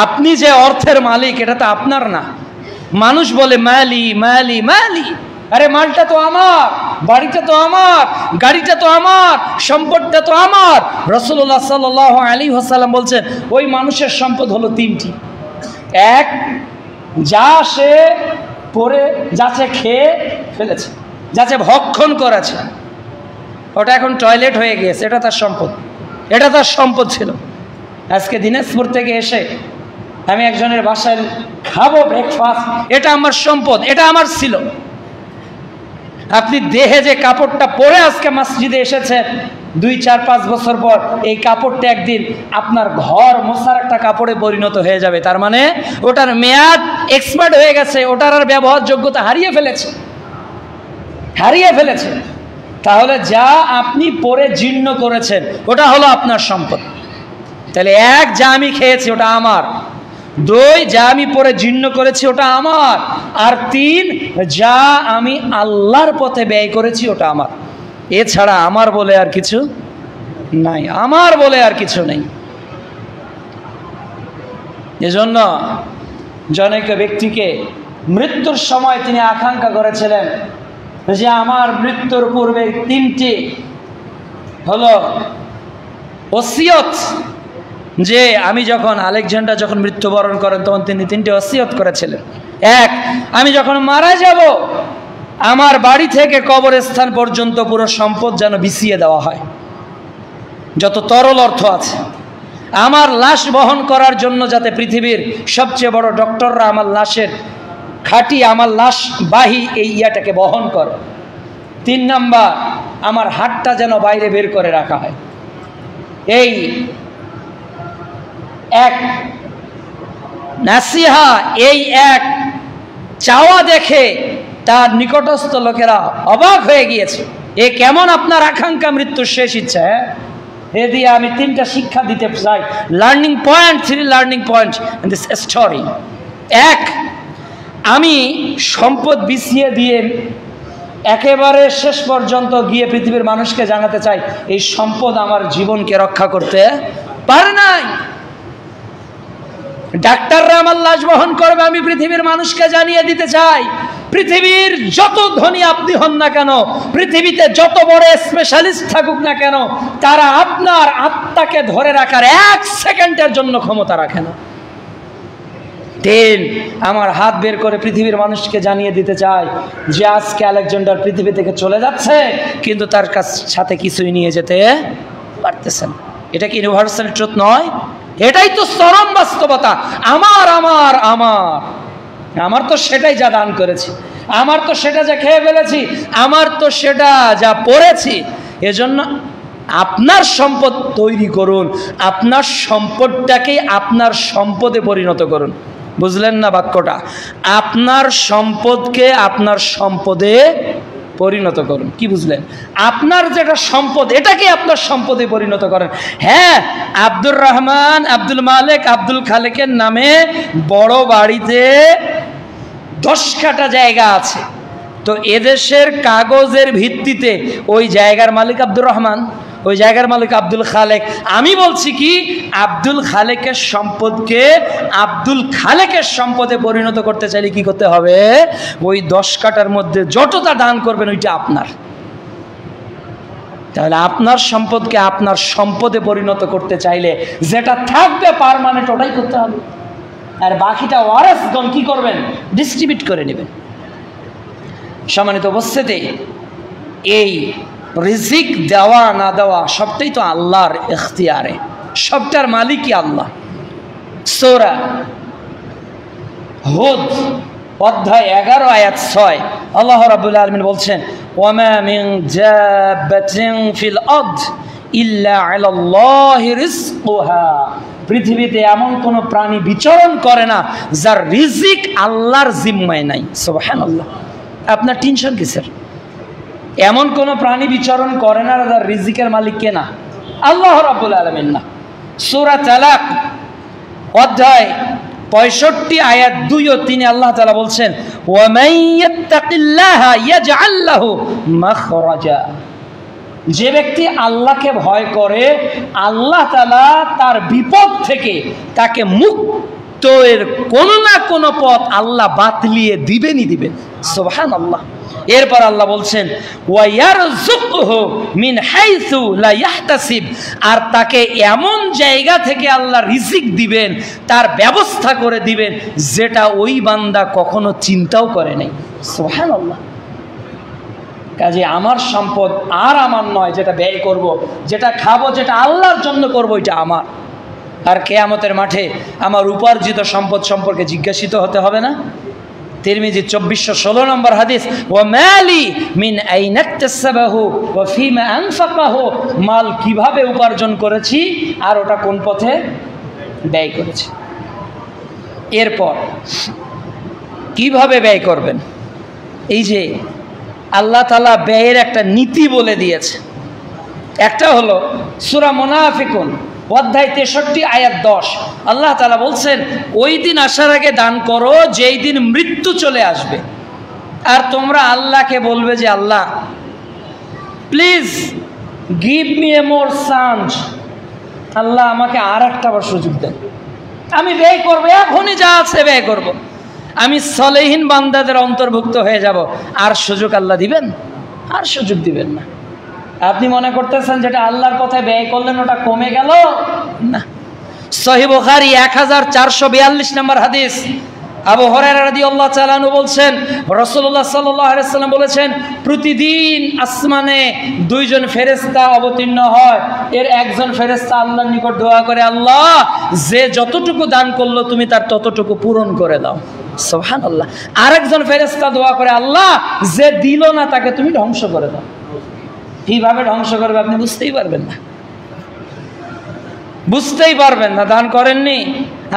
আপনি যে অর্থের মালিক এটা তো আপনার না, মানুষ বলে মালি মালি মালি, আরে মালটা তো আমার, বাড়িটা তো আমার, গাড়িটা তো আমার, সম্পদটা তো আমার। রাসূলুল্লাহ সাল্লাল্লাহু আলাইহি ওয়াসাল্লাম বলছেন ওই মানুষের সম্পদ হলো তিনটি। এক, যা সে পরে যাচ্ছে খেয়ে ফেলেছে, যাচ্ছে ভক্ষণ করেছে, ওটা এখন টয়লেট হয়ে গিয়েছে, এটা তার সম্পদ, এটা তার সম্পদ ছিল। আজকে দিনাজপুর থেকে এসে আমি একজনের বাসায় খাবো ব্রেকফাস্ট, এটা আমার সম্পদ, এটা আমার ছিল। আপনি দেহে যে কাপড়টা পরে আজকে মসজিদে এসেছেন 2, 4, 5 বছর পর এই কাপড়টা একদিন আপনার ঘর মোছার একটা কাপড়ে পরিণত হয়ে যাবে। তার মানে ওটার মেয়াদ এক্সপায়ার্ড হয়ে গেছে, ওটার আর ব্যবহার যোগ্যতা হারিয়ে ফেলেছে। তাহলে যা আপনি পরে জীর্ণ করেছেন ওটা হলো আপনার সম্পদ। তাহলে এক, যা আমি খেয়েছি ওটা আমার। 2, যা আমি পরে জীর্ণ করেছি ওটা আমার। আর 3, যা আমি আল্লাহর পথে ব্যয় করেছি ওটা আমার। এছাড়া আমার বলে আর কিছু নাই, আমার বলে আর কিছু নেই। এজন্য জনৈক ব্যক্তিকে মৃত্যুর সময় তিনি আকাঙ্ক্ষা করেছিলেন যে আমার মৃত্যুর পূর্বে 3টি হলো ওসিয়ত, যে আমি যখন আলেকজান্ডার যখন মৃত্যুবরণ করেন তখন তিনি 3টি ওসিয়ত করেছিলেন। 1, আমি যখন মারা যাব আমার বাড়ি থেকে কবরস্থান পর্যন্ত পুরো সম্পদ যেন বিছিয়ে দেওয়া হয়, যত তরল অর্থ আছে। আমার লাশ বহন করার জন্য যাতে পৃথিবীর সবচেয়ে বড় ডক্টররা আমার লাশের খাঁটি, আমার লাশ বাহী এই ইয়াটাকে বহন করে। 3 নাম্বার, আমার হাতটা যেন বাইরে বের করে রাখা হয়। এই এক নাসিহা, এই এক চাওয়া দেখে তার নিকটস্থ লোকেরা অবাক হয়ে গিয়েছে। এ কেমন আপনার আকাঙ্ক্ষা, মৃত্যুর শেষ ইচ্ছা? এ দিয়ে আমি 3টা শিক্ষা দিতে চাই, learning point, 3 learning point in this story. 1, আমি সম্পদ বিছিয়ে দিয়ে একেবারে শেষ পর্যন্ত গিয়ে পৃথিবীর মানুষকে জানাতে চাই এই সম্পদ আমার জীবনকে রক্ষা করতে পারে নাই। ডাক্তাররা আমার লাশ বহন করবে, আমি পৃথিবীর মানুষকে জানিয়ে দিতে চাই পৃথিবীর যত ধনী আপনি হন না কেন, পৃথিবীতে যত বড় স্পেশালিস্ট থাকুক না কেন, তারা আপনার আত্মাকে ধরে রাখার 1 সেকেন্ডের জন্য ক্ষমতা রাখে না। 3, আমার হাত বের করে পৃথিবীর মানুষকে জানিয়ে দিতে চাই যে আজকে আলেকজান্ডার পৃথিবী থেকে চলে যাচ্ছে, কিন্তু তার সাথে কিছুই নিয়ে যেতে পারতেছেন। এটা কি ইউনিভার্সাল ট্রুথ নয়? এটাই তো চরম বাস্তবতা। আমার আমার আমার আমার তো সেটাই যা দান করেছি, আমার তো সেটা যা খেয়ে ফেলেছি, আমার তো সেটা যা পড়েছি। এজন্য আপনার সম্পদ তৈরি করুন, আপনার সম্পদটাকে আপনার সম্পদে পরিণত করুন। বুঝলেন না বাক্যটা? আপনার সম্পদকে আপনার সম্পদে পরিণত করুন। কি বুঝলেন? আপনার যেটা সম্পদ এটাকে আপনার সম্পদে পরিণত করেন। হ্যাঁ, আব্দুর রহমান, আব্দুল মালিক, আব্দুল খালেকের নামে বড় বাড়িতে 10 কাঠা জায়গা আছে, তো এদেশের কাগজের ভিত্তিতে ওই জায়গার মালিক আব্দুর রহমান, ওই জায়গার মালিক আব্দুল খালেক। আমি বলছি কি, আব্দুল খালেকের সম্পদকে আব্দুল খালেকের সম্পদে পরিণত করতে চাইলে কি করতে হবে? ওই 10 কাঠার মধ্যে যতটা দান করবেন ওইটা আপনার। তাহলে আপনার সম্পদকে আপনার সম্পদে পরিণত করতে চাইলে যেটা থাকবে পার্মানেন্ট ওটাই করতে হবে, আর বাকিটা ওয়ারিসগণ কি করবেন? ডিস্ট্রিবিউট করে নেবেন। সম্মানিত উপস্থিতি, এই রিজিক দেওয়া না দেওয়া সবটাই তো আল্লাহর ইখতিয়ারে, সবটার মালিকই আল্লাহ। সূরা হুদ অধ্যায় 11 আয়াত 6 আল্লাহ রাব্বুল আলামিন বলছেন, ওয়ামা মিন জাবাতিন ফিল আরদ ইল্লা আলাল্লাহি রিজকুহা। পৃথিবীতে এমন কোন প্রাণী বিচরণ করে না যার রিজিক আল্লাহর জিম্মায় নাই। সুবহানাল্লাহ। আপনার টেনশন কিসের? এমন কোন প্রাণী বিচরণ করে না যার রিজিকের মালিক কে না? আল্লাহ রাব্বুল আলামিন না। সূরা তালাক অধ্যায় 65 আয়াত 2 ও 3 আল্লাহ তাআলা বলছেন, ওয়া মান ইয়াত্তাকিল্লাহা ইয়াজআল লাহু মাখরাজা। যে ব্যক্তি আল্লাহকে ভয় করে আল্লাহ তাআলা তার বিপদ থেকে তাকে মুখ তো এর কোনো না কোনো পথ আল্লাহ বাতলিয়ে দিবেনই দিবেন। সুবহানাল্লাহ। এরপর আল্লাহ বলছেন ওয়ায়ারযুকহু মিন হাইসু লা ইয়াহতাসিব, আর তাকে এমন জায়গা থেকে আল্লাহ রিজিক দিবেন, তার ব্যবস্থা করে দিবেন যেটা ওই বান্দা কখনো চিন্তাও করে নাই। সুবহানাল্লাহ। কাজে আমার সম্পদ আর আমার নয়, যেটা ব্যয় করব, যেটা খাবো, যেটা আল্লাহর জন্য করব, এটা আমার। আর কিয়ামতের মাঠে আমার উপার্জিত সম্পদ সম্পর্কে জিজ্ঞাসিত হতে হবে না? তিরমিজি 2416 নম্বর হাদিস, ওয়া মালি মিন আইনা ইকতাসাবাহু ওয়া ফিমা আনফাকাহু, মাল কিভাবে উপার্জন করেছি আর ওটা কোন পথে ব্যয় করেছি। এরপর কিভাবে ব্যয় করবেন, এই যে আল্লাহ তাআলা ব্যয়ের একটা নীতি বলে দিয়েছে। একটা হলো সূরা মুনাফিকুন অধ্যায় 63 আয়াত 10, আল্লাহ তাআলা বলছেন ওই দিন আসার আগে দান করো যেই দিন মৃত্যু চলে আসবে, আর তোমরা আল্লাহকে বলবে যে আল্লাহ please give me a more chance, আল্লাহ আমাকে আর একটা বার সুযোগ দেন, আমি ব্যয় করবো, এখনই যা আছে ব্যয় করব, আমি সলেহীন বান্দাদের অন্তর্ভুক্ত হয়ে যাব। আর সুযোগ আল্লাহ দিবেন? আর সুযোগ দিবেন না। আপনি মনে করতেছেন যেটা আল্লাহর পথে ব্যয় করলেন ওটা কমে গেল? না। সহিহ বুখারী 1442 নম্বর হাদিস, আবু হুরায়রা রাদিয়াল্লাহু তাআলা আনহু বলছেন রাসূলুল্লাহ সাল্লাল্লাহু আলাইহি ওয়াসাল্লাম বলেছেন প্রতিদিন আসমানে দুইজন ফেরেশতা অবতীর্ণ হয়, এর একজন ফেরেশতা আল্লাহর নিকট দোয়া করে, আল্লাহ যে যতটুকু দান করলো তুমি তার ততটুকু পূরণ করে দাও। সুবহানাল্লাহ। আরেকজন ফেরেশতা দোয়া করে, আল্লাহ যে দিল না তাকে তুমি ধ্বংস করে দাও। কিভাবে ধ্বংস করবে আপনি বুঝতেই পারবেন না, বুঝতেই পারবেন না। দান করেননি,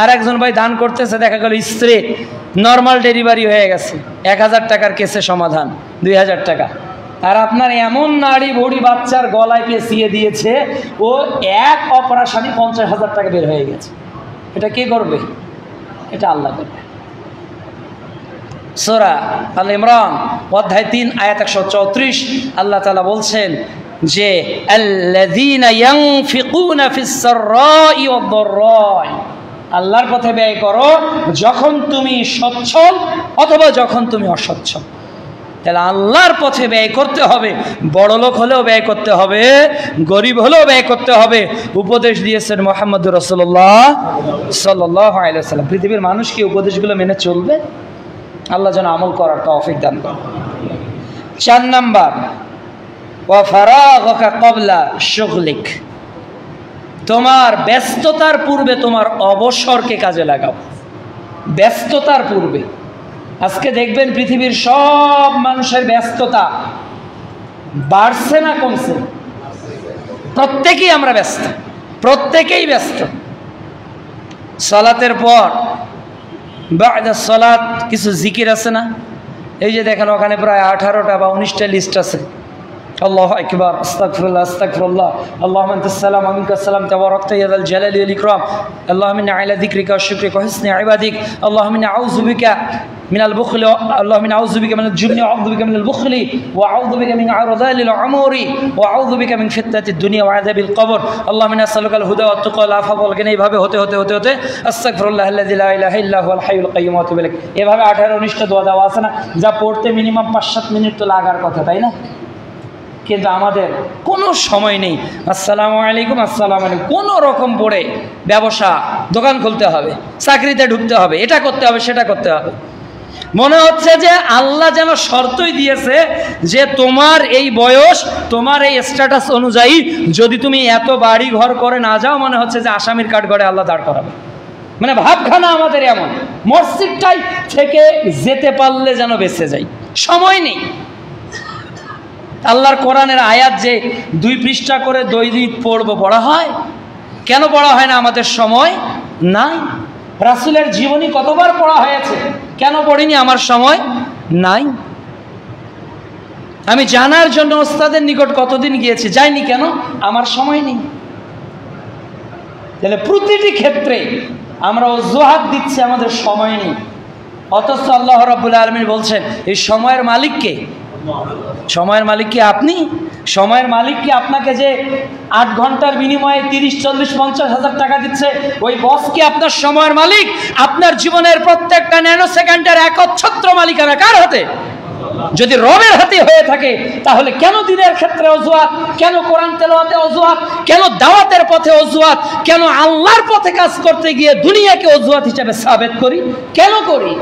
আর একজন ভাই দান করতেছে, দেখা গেল স্ত্রী নর্মাল ডেলিভারি হয়ে গেছে, 1000 টাকার কেসে সমাধান 2000 টাকা, আর আপনার এমন নাড়ি ভড়ি বাচ্চার গলায় পেঁচিয়ে দিয়েছে ও এক অপারেশনে 50,000 টাকা বের হয়ে গেছে। এটা কে করবে? এটা আল্লাহ করবে। সূরা আল ইমরান অধ্যায় 3 আয়াত 134 আল্লাহ তাআলা বলছেন যে আল্লাযীনা ইয়ানফিকুনা ফিস সাররাই ওয়াদ দাররাই, আল্লাহর পথে ব্যয় করো যখন তুমি সচ্ছল অথবা যখন তুমি অসচ্ছল। তাহলে আল্লাহর পথে ব্যয় করতে হবে, বড় লোক হলেও ব্যয় করতে হবে, গরিব হলেও ব্যয় করতে হবে। উপদেশ দিয়েছেন মুহাম্মদুর রাসূলুল্লাহ সাল্লাল্লাহু আলাইহি ওয়াসাল্লাম। পৃথিবীর মানুষ কি উপদেশগুলো মেনে চলবে? আল্লাহ যেন আমল করার তৌফিক দান করেন। 4 নাম্বার, ওয়া ফারাগাকা ক্বাবলা শুগলিক, তোমার ব্যস্ততার পূর্বে তোমার অবসরকে কাজে লাগাও। ব্যস্ততার পূর্বে। আজকে দেখবেন পৃথিবীর সব মানুষের ব্যস্ততা বাড়ছে না কমছে? প্রত্যেকেই আমরা ব্যস্ত, প্রত্যেকেই ব্যস্ত। সালাতের পর বা'দা সালাত কিছু জিকির আছে না? এই যে দেখেন ওখানে প্রায় 18টা বা 19টা লিস্ট আছে। আল্লাহু আকবার, আস্তাগফিরুল্লাহ, আস্তাগফিরুল্লাহ, আল্লাহুম্মা আনতাস সালাম ওয়া মিনকাস সালাম, তাবারাকতা ইয়া যাল জালালি ওয়াল ইকরাম, আল্লাহুম্মা ইন্না আলা যিকরিকা ওয়া শুকরিকা ওয়া হুসনি ইবাদিক, আল্লাহুম্মা ইন্না আউযু বিকা মিনাল বুখলি, আল্লাহুম্মা ইন্না আউযু বিকা মিনাল জুবনি ওয়া আউযু বিকা মিনাল বুখলি ওয়া আউযু বিকা মিন আরযালিল উমুরি ওয়া আউযু বিকা মিন ফিতনাতিদ দুনিয়া ওয়া আযাবিল কবর, আল্লাহুম্মা ইন্না নাসআলুকাল হুদা ওয়াত তুকা ওয়াল আফা ওয়াল গিনা। এইভাবে হতে হতে হতে হতে আস্তাগফিরুল্লাহাল্লাযী লা ইলাহা ইল্লা হুয়াল হাইয়ুল কাইয়্যুম ওয়া আতুবু ইলাইহি, এভাবে 18-19টা দোয়া দেওয়া আছে না, যা পড়তে মিনিমাম 5-7 মিনিট তো লাগার কথা, তাই না? কিন্তু আমাদের কোনো সময় নেই। আসসালামু আলাইকুম, আসসালামু আলাইকুম, কোনো রকম পড়ে ব্যবসা দোকান খুলতে হবে, চাকরিতে ঢুকতে হবে, এটা করতে হবে, সেটা করতে হবে। মনে হচ্ছে যে আল্লাহ যেন শর্তই দিয়েছে যে তোমার এই বয়স, তোমার এই স্ট্যাটাস অনুযায়ী যদি তুমি এত বাড়ি ঘর করে না যাও, মনে হচ্ছে যে আসামির কাঠগড়ে আল্লাহ দাঁড় করাবে। মানে ভাবখানা আমাদের এমন, মসজিদটাই থেকে যেতে পারলে যেন বেঁচে যাই, সময় নেই। আল্লাহর কোরআনের আয়াত যে 2 পৃষ্ঠা করে দৈনিক পড়া হয়, কেন পড়া হয় না? আমাদের সময় নাই। রাসূলের জীবনী কতবার পড়া হয়েছে, কেন পড়িনি? আমার সময় নাই। আমি জানার জন্য ওস্তাদের নিকট কতদিন গিয়েছি, যাইনি কেন? আমার সময় নেই। তাহলে প্রতিটি ক্ষেত্রে আমরা অজুহাত দিচ্ছি আমাদের সময় নেই, অথচ আল্লাহ রাব্বুল আলামিন বলছেন এই সময়ের মালিককে, সময়ের মালিক কি আপনি? সময়ের মালিক কি আপনাকে যে 8 ঘন্টার বিনিময়ে 30, 40, 50 হাজার টাকা দিচ্ছে, ওই বস কি আপনার সময়ের মালিক? আপনার জীবনের প্রত্যেকটা ন্যানো সেকেন্ডের একচ্ছত্র মালিকানা কার হাতে? যদি রবের হাতে হয়ে থাকে তাহলে কেন দিনের ক্ষেত্রে অজুহাত, কেন কোরআন তেলাওয়াতে অজুহাত, কেন দাওয়াতের পথে অজুহাত, কেন আল্লাহর পথে কাজ করতে গিয়ে দুনিয়াকে অজুহাত হিসেবে সাবেত করি? কেন করি?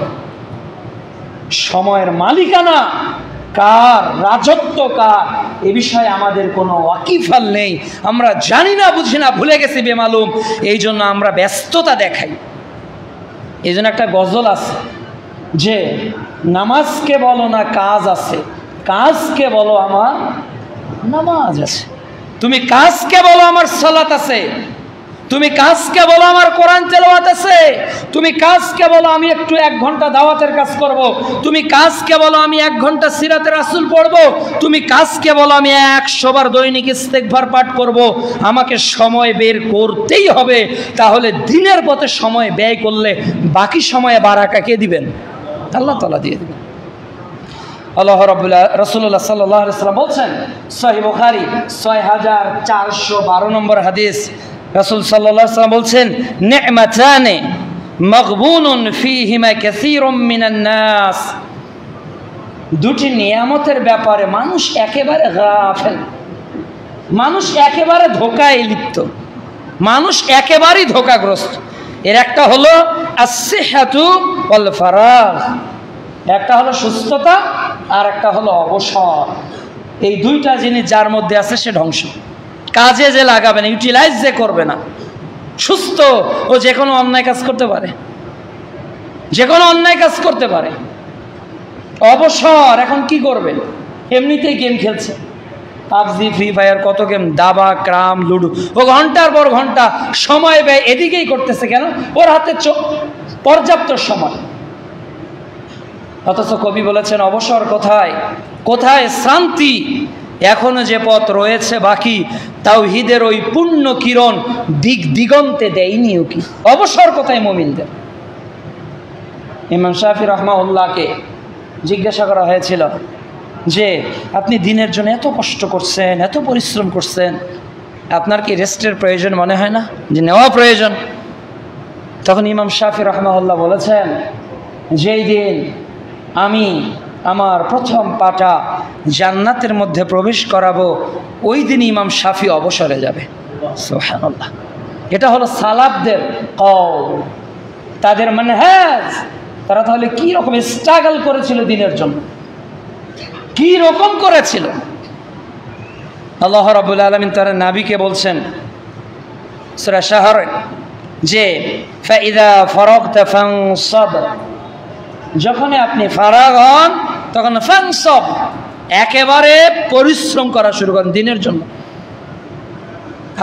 সময়ের মালিকানা কার, রাজত্ব কার, এ বিষয়ে আমাদের কোনো ওয়াকিফাল নেই। আমরা জানি না, বুঝি না, ভুলে গেছি বেমালুম। এই জন্য আমরা ব্যস্ততা দেখাই। এই জন্য একটা গজল আছে যে নামাজকে বলো না কাজ আছে, কাজকে বলো আমার নামাজ আছে। তুমি কাজকে বলো আমার সালাত আছে, তুমি কাজকে বলো আমার কোরআন তেলাওয়াত আছে, তুমি কাজকে বলো আমি একটু 1 ঘন্টা দাওয়াতের কাজ করব, তুমি কাজকে বলো আমি 1 ঘন্টা সিরাতে রাসূল পড়ব, তুমি কাজকে বলো আমি 100 বার দৈনিক ইস্তেগফার পাঠ করব। আমাকে সময় বের করতেই হবে। তাহলে দিনের পথে সময় ব্যয় করলে বাকি সময়ে বারাকা কে দিবেন? আল্লাহ তাআলা দিয়ে দিবেন। আল্লাহ রাসূলুল্লাহ সাল্লাল্লাহু আলাইহি ওয়াসাল্লাম বলছেন, সহিহ বুখারী 6412 নম্বর হাদিস, রাসূল সাল্লাল্লাহু আলাইহি ওয়াসাল্লাম বলছেন, নি'মাতানে মাগবুনুন ফীহিমা কাসীরুম মিনান নাস। দুটি নিয়ামতের ব্যাপারে মানুষ একেবারে গাফেল, মানুষ একেবারে ধোঁকায় লিপ্ত, মানুষ একেবারেই ধোঁকাগ্রস্ত। এর একটা হলো আস-সিহহাতু ওয়াল ফারাগ, একটা হলো সুস্থতা আর একটা হলো অবসর। এই দুইটা জিনিস যার মধ্যে আছে সে ধ্বংস। কাজে যে লাগাবে না, ইউটিলাইজ যে করবে না। সুস্থ, ও যে কোনো অন্যায় কাজ করতে পারে, যে কোনো অন্যায় কাজ করতে পারে। অবসর, এখন কি করবে? এমনিতেই গেম খেলছে, পাবজি, ফ্রি ফায়ার, কত গেম, দাবা, ক্রাম, লুডো। ও ঘন্টার পর ঘন্টা সময় ব্যয় এদিকেই করতেছে। কেন? ওর হাতে পর্যাপ্ত সময়। অথচ কবি বলেছেন, অবসর কোথায়, কোথায় শান্তি? এখনো যে পথ রয়েছে বাকি, তাওহীদের ওই পূর্ণ কিরণ দিগন্তে দেয়নিও কি? অবসর কোথায় মুমিনদের? ইমাম শাফি রাহমাহুল্লাহকে জিজ্ঞাসা করা হয়েছিল যে আপনি দিনের জন্য এত কষ্ট করছেন, এত পরিশ্রম করছেন, আপনার কি রেস্টের প্রয়োজন মনে হয় না, যে নেওয়া প্রয়োজন? তখন ইমাম শাফি রাহমাহুল্লাহ বলেছেন, যেই দিন আমি আমার প্রথম পাটা জান্নাতের মধ্যে প্রবেশ করাবো, ওই দিন ইমাম শাফি অবসরে যাবে। সুবহানাল্লাহ। এটা হলো সালাফদের কওল, তাদের মানহাজ। তারা তাহলে কি রকম স্ট্রাগল করেছিল দিনের জন্য, কি রকম করেছিল। আল্লাহ রাব্বুল আলামিন তার নবীকে বলছেন সূরা শাহর যে ফাইদা ফারাগতা ফানসাব, যখন আপনি ফারাগ হন তখন ফানসাব, একেবারে পরিশ্রম করা শুরু করেন দিনের জন্য।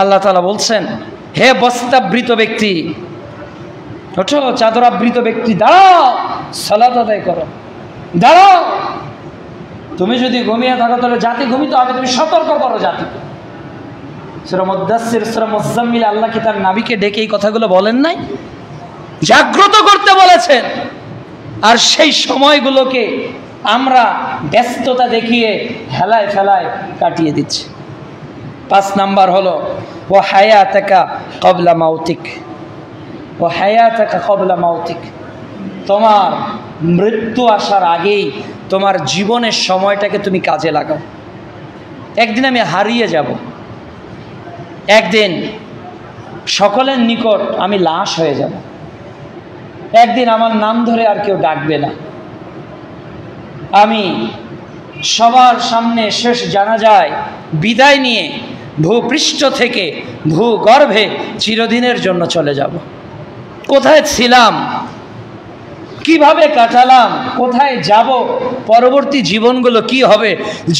আল্লাহ তাআলা বলছেন, হে বস্ত্রাবৃত ব্যক্তি, ওঠো, চাদরাবৃত ব্যক্তি, দাঁড়াও, সালাত আদায় করো, দাঁড়াও। তুমি যদি ঘুমিয়ে থাকো তাহলে জাতি ঘুমিতে হবে, তুমি সতর্ক করো জাতিকে। সূরা মুদ্দাসসির, সূরা মুজাম্মিল আল্লাহ কি তার নবীকে ডেকে এই কথাগুলো বলেন নাই? জাগ্রত করতে বলেছেন। আর সেই সময়গুলোকে আমরা ব্যস্ততা দেখিয়ে হেলায় ফেলায় কাটিয়ে দিচ্ছি। 5 নাম্বার হলো ওয়া হায়াতাকা ক্বাবলা মাউতিক, ওয়া হায়াতাকা ক্বাবলা মাউতিক। তোমার মৃত্যু আসার আগেই তোমার জীবনের সময়টাকে তুমি কাজে লাগাও। একদিন আমি হারিয়ে যাব, একদিন সকলের নিকট আমি লাশ হয়ে যাব, একদিন আমার নাম ধরে আর কেউ ডাকবে না। আমি সবার সামনে শেষ জানাজায় বিদায় নিয়ে ভূপৃষ্ঠ থেকে ভূগর্ভে চিরদিনের জন্য চলে যাব। কোথায় ছিলাম, কিভাবে কাটালাম, কোথায় যাব, পরবর্তী জীবনগুলো কি হবে,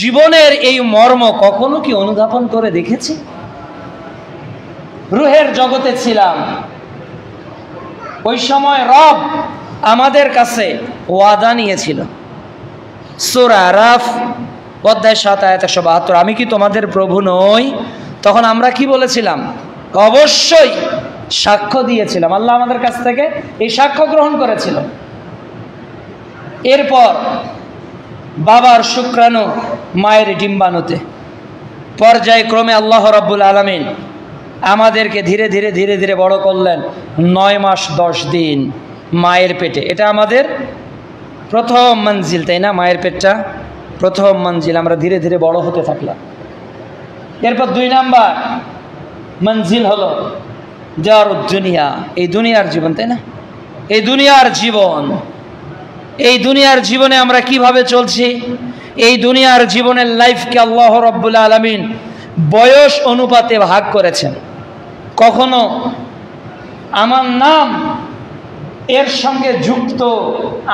জীবনের এই মর্ম কখনো কি অনুধাবন করে দেখেছি? রূহের জগতে ছিলাম, ওই সময় রব আমাদের কাছে ওয়াদা নিয়েছিল। সূরা আরাফ অধ্যায় 7 আয়াত 172, আমি কি তোমাদের প্রভু নই? তখন আমরা কি বলেছিলাম? অবশ্যই সাক্ষ্য দিয়েছিলাম। আল্লাহ আমাদের কাছ থেকে এই সাক্ষ্য গ্রহণ করেছিল। এরপর বাবার শুক্রাণু মায়ের ডিম্বাণুতে। পর্যায়ক্রমে আল্লাহ রাব্বুল আলামিন আমাদেরকে ধীরে ধীরে ধীরে ধীরে বড় করলেন 9 মাস 10 দিন মায়ের পেটে। এটা আমাদের প্রথম মঞ্জিল, তাই না? মায়ের পেটটা প্রথম মঞ্জিল। আমরা ধীরে ধীরে বড় হতে থাকলাম। এরপর 2 নাম্বার মঞ্জিল হলো দারুদ দুনিয়া, এই দুনিয়ার জীবন, তাই না? এই দুনিয়ার জীবন, এই দুনিয়ার জীবনে আমরা কিভাবে চলছি? এই দুনিয়ার জীবনের লাইফকে আল্লাহ রাব্বুল আলামিন বয়স অনুপাতে ভাগ করেছেন। কখনো আমার নাম এর সঙ্গে যুক্ত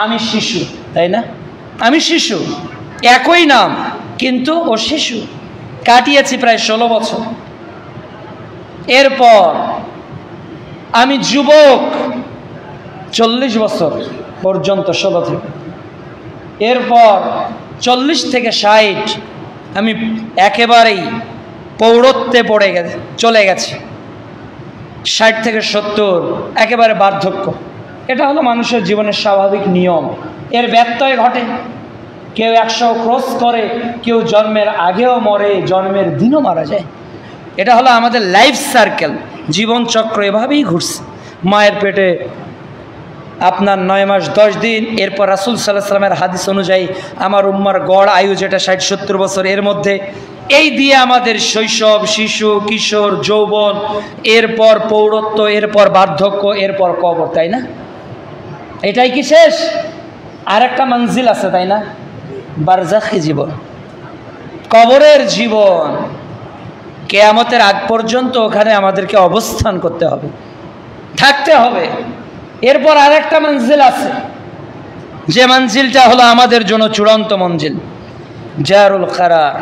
আমি শিশু, তাই না? আমি শিশু, একই নাম কিন্তু ও শিশু। কাটিয়েছি প্রায় 16 বছর। এরপর আমি যুবক 40 বছর পর্যন্ত, 16 থেকে। এরপর 40 থেকে 60 আমি একেবারেই পৌরত্বে চলে গেছি। 60 থেকে 70 একেবারে বার্ধক্য। এটা হলো মানুষের জীবনের স্বাভাবিক নিয়ম। এর ব্যত্যয় ঘটে, কেউ 100 ক্রস করে, কেউ জন্মের আগেও মরে, জন্মের দিনও মারা যায়। এটা হলো আমাদের লাইফ সার্কেল, জীবনচক্র এভাবেই ঘুরছে। মায়ের পেটে আপনার 9 মাস 10 দিন। এরপর রাসূল সাল্লাল্লাহু আলাইহি ওয়াসাল্লামের হাদিস অনুযায়ী আমার উম্মার গড় আয়ু যেটা 60-70 বছর, এর মধ্যে এই দিয়ে আমাদের শৈশব, শিশু, কিশোর, যৌবন, এরপর পৌরত্ব, এরপর বার্ধক্য, এরপর কবর, তাই না? এটাই কি শেষ? আরেকটা মঞ্জিল আছে, তাই না? বারজাখী জীবন, কবরের জীবন। কিয়ামতের আগ পর্যন্ত ওখানে আমাদেরকে অবস্থান করতে হবে, থাকতে হবে। এরপর আরেকটা মঞ্জিল আছে, যে মঞ্জিলটা হলো আমাদের জন্য চূড়ান্ত মঞ্জিল, জারুল কারার।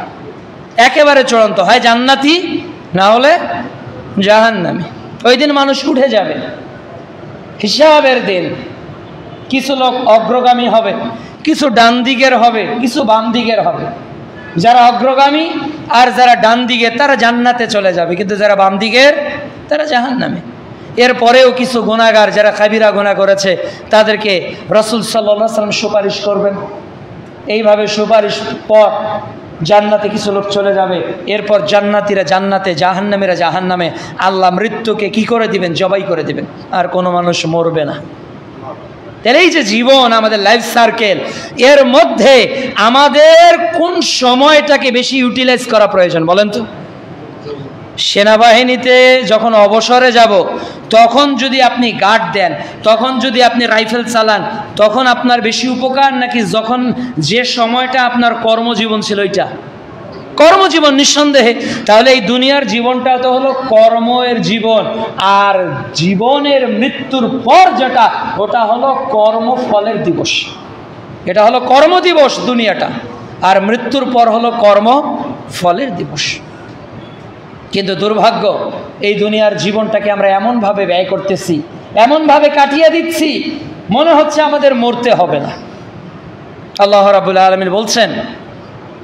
একেবারে চূড়ান্ত, হয় জান্নাতি না হলে জাহান্নামী। ওই দিন মানুষ উঠে যাবে, হিসাবের দিন। কিছু লোক অগ্রগামী হবে, কিছু ডান দিকের হবে, কিছু বাম দিকের হবে। যারা অগ্রগামী আর যারা ডান দিকের তারা জান্নাতে চলে যাবে, কিন্তু যারা বাম দিকের তারা জাহান্নামে। এরপরেও কিছু গুনাহগার যারা কাবিরা গুনাহ করেছে তাদেরকে রাসূল সাল্লাল্লাহু আলাইহি ওয়াসাল্লাম সুপারিশ করবেন। এইভাবে সুপারিশ পর জান্নাতে কিছু লোক চলে যাবে। এরপর জান্নাতীরা জান্নাতে, জাহান্নামীরা জাহান্নামে। আল্লাহ মৃত্যুকে কি করে দিবেন? জবাই করে দিবেন, আর কোনো মানুষ মরবে না। তাহলে এই যে জীবন, আমাদের লাইফ সার্কেল, এর মধ্যে আমাদের কোন সময়টাকে বেশি ইউটিলাইজ করা প্রয়োজন বলেন তো? সেনাবাহিনীতে যখন অবসরে যাব, তখন যদি আপনি গার্ড দেন, তখন যদি আপনি রাইফেল চালান, তখন আপনার বেশি উপকার, নাকি যখন যে সময়টা আপনার কর্মজীবন ছিল ওইটা? কর্মজীবন, নিঃসন্দেহে। তাহলে এই দুনিয়ার জীবনটা তো হলো কর্মের জীবন, আর জীবনের মৃত্যুর পর যেটা, ওটা হলো কর্মফলের দিবস। এটা হলো কর্মদিবস দুনিয়াটা, আর মৃত্যুর পর হলো কর্মফলের দিবস। কিন্তু দুর্ভাগ্য, এই দুনিয়ার জীবনটাকে আমরা এমনভাবে ব্যয় করতেছি, এমনভাবে কাটিয়ে দিচ্ছি, মনে হচ্ছে আমাদের মরতে হবে না। আল্লাহ রাব্বুল আলামিন বলছেন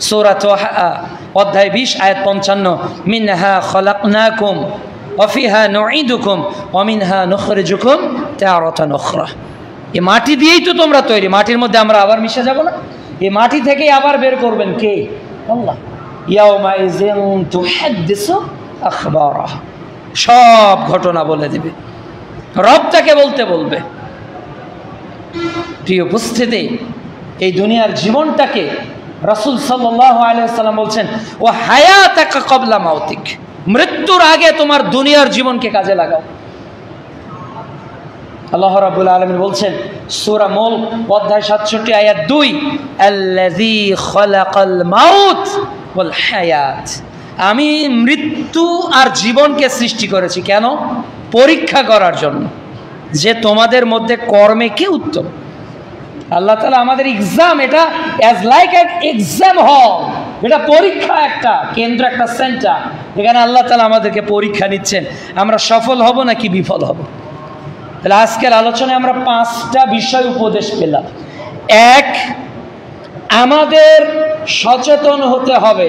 সূরা তাহা অধ্যায় 20 আয়াত 55, মিনহা খলাকনাকুম ওয়া ফিহা নুঈদুকুম ওয়া মিনহা নুখরিজুকুম তারাতান উখরা। এই মাটি দিয়েই তো তোমরা তৈরি, মাটির মধ্যে আমরা আবার মিশে যাব না? এই মাটি থেকেই আবার বের করবেন কে? আল্লাহ। ইয়াউমা ইযিন তুহাদ্দিসু আখবারাহা, সব ঘটনা বলে দিবে, রব তাকে বলতে বলবে। প্রিয় উপস্থিতি, এই দুনিয়ার জীবনটাকে রাসূল সাল্লাল্লাহু আলাইহি ওয়াসাল্লাম বলছেন, ওয়া হায়াতাকা ক্বাবলা মাউতিক, মৃত্যুর আগে তোমার দুনিয়ার জীবনকে কাজে লাগাও। আল্লাহ রাব্বুল আলামিন বলছেন সূরা মুলক অধ্যায় 67 আয়াত 2, আল্লাযী খালাকাল মাউত ওয়াল হায়াত, আমি মৃত্যু আর জীবনকে সৃষ্টি করেছি। কেন? পরীক্ষা করার জন্য, যে তোমাদের মধ্যে কর্মে কে উত্তম। আল্লাহ তাআলা আমাদের এক্সাম, এটা অ্যাজ লাইক এন এক্সাম হল, এটা পরীক্ষা, একটা কেন্দ্র, একটা সেন্টার। এখানে আল্লাহ তাআলা আমাদেরকে পরীক্ষা নিচ্ছেন, আমরা সফল হব নাকি বিফল হব। তাহলে আজকের আলোচনায় আমরা 5টা বিষয় উপদেশ পেলাম। 1, আমাদের সচেতন হতে হবে,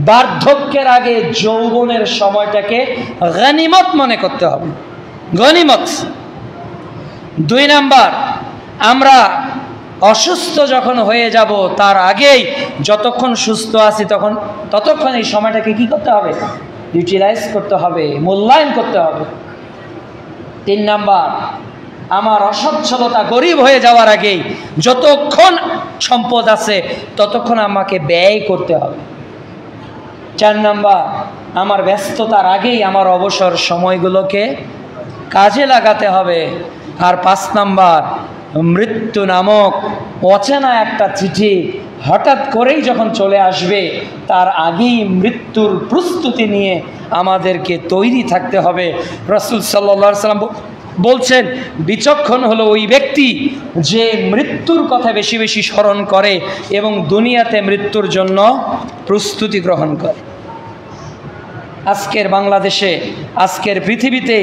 বার্ধক্যের আগে যৌবনের সময়টাকে গনিমত মনে করতে হবে, গনিমত। 2 নাম্বার, আমরা অসুস্থ যখন হয়ে যাব তার আগেই যতক্ষণ সুস্থ আছি ততক্ষণ এই সময়টাকে কি করতে হবে? ইউটিলাইজ করতে হবে, মূল্যায়ন করতে হবে। 3 নাম্বার, আমার অসচ্ছলতা গরিব হয়ে যাওয়ার আগেই যতক্ষণ সম্পদ আছে ততক্ষণ আমাকে ব্যয় করতে হবে। 4 নাম্বার, আমার ব্যস্ততার আগেই আমার অবসর সময়গুলোকে কাজে লাগাতে হবে। আর 5 নাম্বার, মৃত্যু নামক অচেনা একটা চিঠি হঠাৎ করেই যখন চলে আসবে তার আগেই মৃত্যুর প্রস্তুতি নিয়ে আমাদেরকে তৈরি থাকতে হবে। রাসূল সাল্লাল্লাহু আলাইহি ওয়াসাল্লাম বলছেন, বিচক্ষণ হলো ওই ব্যক্তি যে মৃত্যুর কথা বেশি বেশি স্মরণ করে এবং দুনিয়াতে মৃত্যুর জন্য প্রস্তুতি গ্রহণ করে। আজকের বাংলাদেশে, আজকের পৃথিবীতে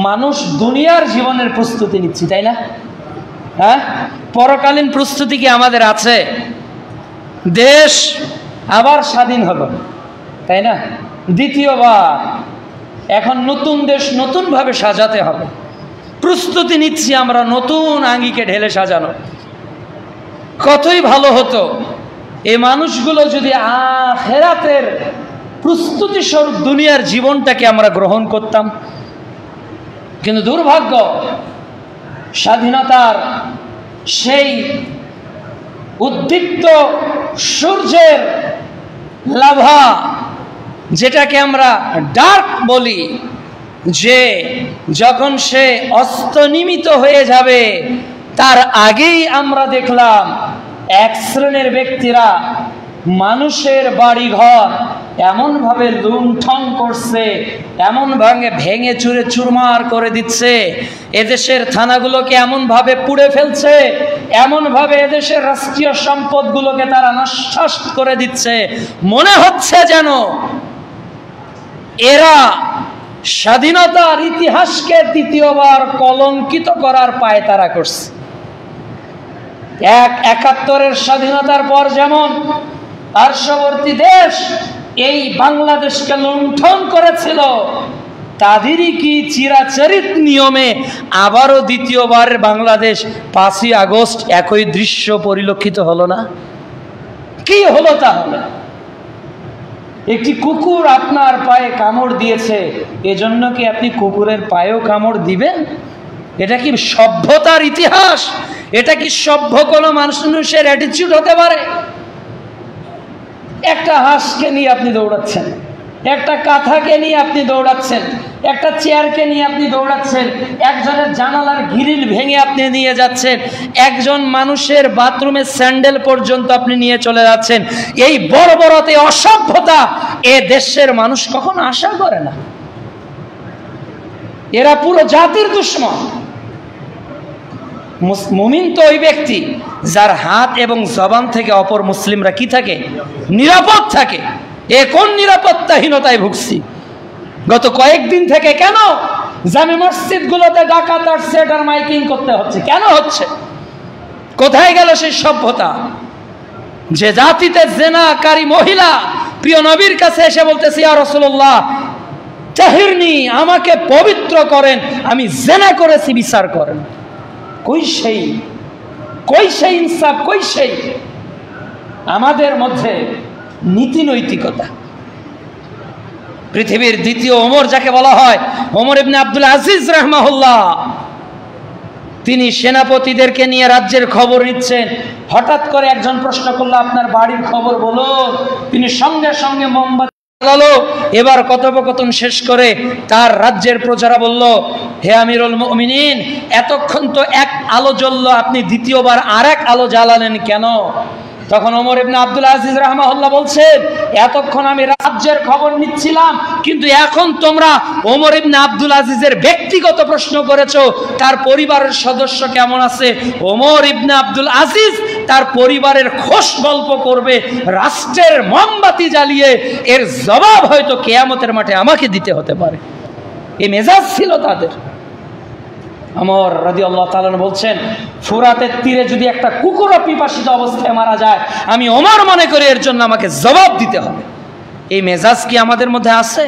মানুষ দুনিয়ার জীবনের প্রস্তুতি নিচ্ছে, তাই না? হ্যাঁ, পরকালীন প্রস্তুতি কি আমাদের আছে? দেশ আবার স্বাধীন হলো, তাই না? দ্বিতীয়বার এখন নতুন দেশ নতুনভাবে সাজাতে হবে, প্রস্তুতি নিচ্ছি আমরা নতুন আঙ্গিকে ঢেলে সাজানো। কতই ভালো হতো এই মানুষগুলো যদি আখিরাতের প্রস্তুতি স্বরূপ দুনিয়ার জীবনটাকে আমরা গ্রহণ করতাম। কিন্তু দুর্ভাগ্য, স্বাধীনতার সেই উদ্দীপ্ত সূর্যের লাভা, যেটাকে আমরা ডার্ক বলি, যে যখন সে অস্তনিমিত হয়ে যাবে তার আগেই আমরা দেখলাম এক শ্রেণীর ব্যক্তিরা মানুষের বাড়িঘর এমনভাবে লুণ্ঠন করছে, এমনভাবে ভেঙে চুরে চুরমার করে দিচ্ছে, এদেশের থানাগুলোকে এমনভাবে পুড়ে ফেলছে, এমনভাবে এদেশের রাষ্ট্রীয় সম্পদগুলোকে তারা নষ্ট করে দিচ্ছে, মনে হচ্ছে যেন এরা স্বাধীনতার ইতিহাসকে দ্বিতীয়বার কলঙ্কিত করার পায়তারা করছে। 71-এর স্বাধীনতার পর যেমন পার্শ্ববর্তী দেশ এই বাংলাদেশকে লুণ্ঠন করেছিল, তাদেরই কি চিরাচরিত নিয়মে আবারও দ্বিতীয়বার বাংলাদেশ 5ই আগস্ট একই দৃশ্য পরিলক্ষিত হলো না? কি হলো তাহলে? একটি কুকুর আপনার পায়ে কামড় দিয়েছে, এজন্য কি আপনি কুকুরের পায়েও কামড় দিবেন? এটা কি সভ্যতার ইতিহাস? এটা কি সভ্য কোনো মানুষের অ্যাটিটিউড হতে পারে? একটা হাঁসকে নিয়ে আপনি দৌড়াচ্ছেন, একটা কাঁথাকে নিয়ে আপনি দৌড়াচ্ছেন, একটা চেয়ারকে নিয়ে আপনি দৌড়াচ্ছেন, একজনের জানালার গ্রিল ভেঙে আপনি নিয়ে যাচ্ছেন, একজন মানুষের বাথরুমের স্যান্ডেল পর্যন্ত আপনি নিয়ে চলে যাচ্ছেন। এই বর্বরতা, অসভ্যতা এ দেশের মানুষ কখনো আশা করে না। এরা পুরো জাতির দুশমন। মুমিন তো ওই ব্যক্তি যার হাত এবং জবান থেকে অপর মুসলিমরা কি থাকে? নিরাপদ থাকে। এ কোন নিরাপত্তাহীনতায় ভুগছি গত কয়েকদিন থেকে? কেন জামে মসজিদগুলোতে ডাকাত আর সেটার মাইকিং করতে হচ্ছে? কেন হচ্ছে? কোথায় গেল সেই সভ্যতা? যে জাতিতে জেনাকারী মহিলা প্রিয় নবীর কাছে এসে বলতেছে, ইয়া রাসূলুল্লাহ তাহিরনি, আমাকে পবিত্র করেন, আমি জেনা করেছি, বিচার করেন। কই সেই ইনসাফ, কই সেই আমাদের মধ্যে নীতি নৈতিকতা? পৃথিবীর দ্বিতীয় ওমর যাকে বলা হয়, ওমর ইবনে আব্দুল আজিজ রাহমাহুল্লাহ, তিনি সেনাপতিদেরকে নিয়ে রাজ্যের খবর নিচ্ছেন। হঠাৎ করে একজন প্রশ্ন করলো, আপনার বাড়ির খবর বলো। তিনি সঙ্গে সঙ্গে মোমবাতি জ্বালালো। এবার কথোপকথন শেষ করে তার রাজ্যের প্রজারা বলল, হে আমিরুল মুমিনিন, এতক্ষণ তো এক আলো জ্বললো, আপনি দ্বিতীয়বার আরেক আলো জ্বালালেন কেন? তখন ওমর ইবনে আব্দুল আজিজ রাহমাহুল্লাহ বলছেন, এতক্ষণ আমি রাজ্যের খবর নিচ্ছিলাম, কিন্তু এখন তোমরা ওমর ইবনে আব্দুল আজিজের ব্যক্তিগত প্রশ্ন করেছো, তার পরিবারের সদস্য কেমন আছে। ওমর ইবনে আব্দুল আজিজ তার পরিবারের খোশ গল্প করবে রাষ্ট্রের মোমবাতি জ্বালিয়ে, এর জবাব হয়তো কিয়ামতের মাঠে আমাকে দিতে হতে পারে। এই মেজাজ ছিল তাদের। ওমর রাদিয়াল্লাহু তাআলা বলছেন, ফুরাতের তীরে যদি একটা কুকুরও পিপাসিত অবস্থায় মারা যায়, আমি ওমর মনে করি এর জন্য আমাকে জবাব দিতে হবে। এই মেজাজ কি আমাদের মধ্যে আছে?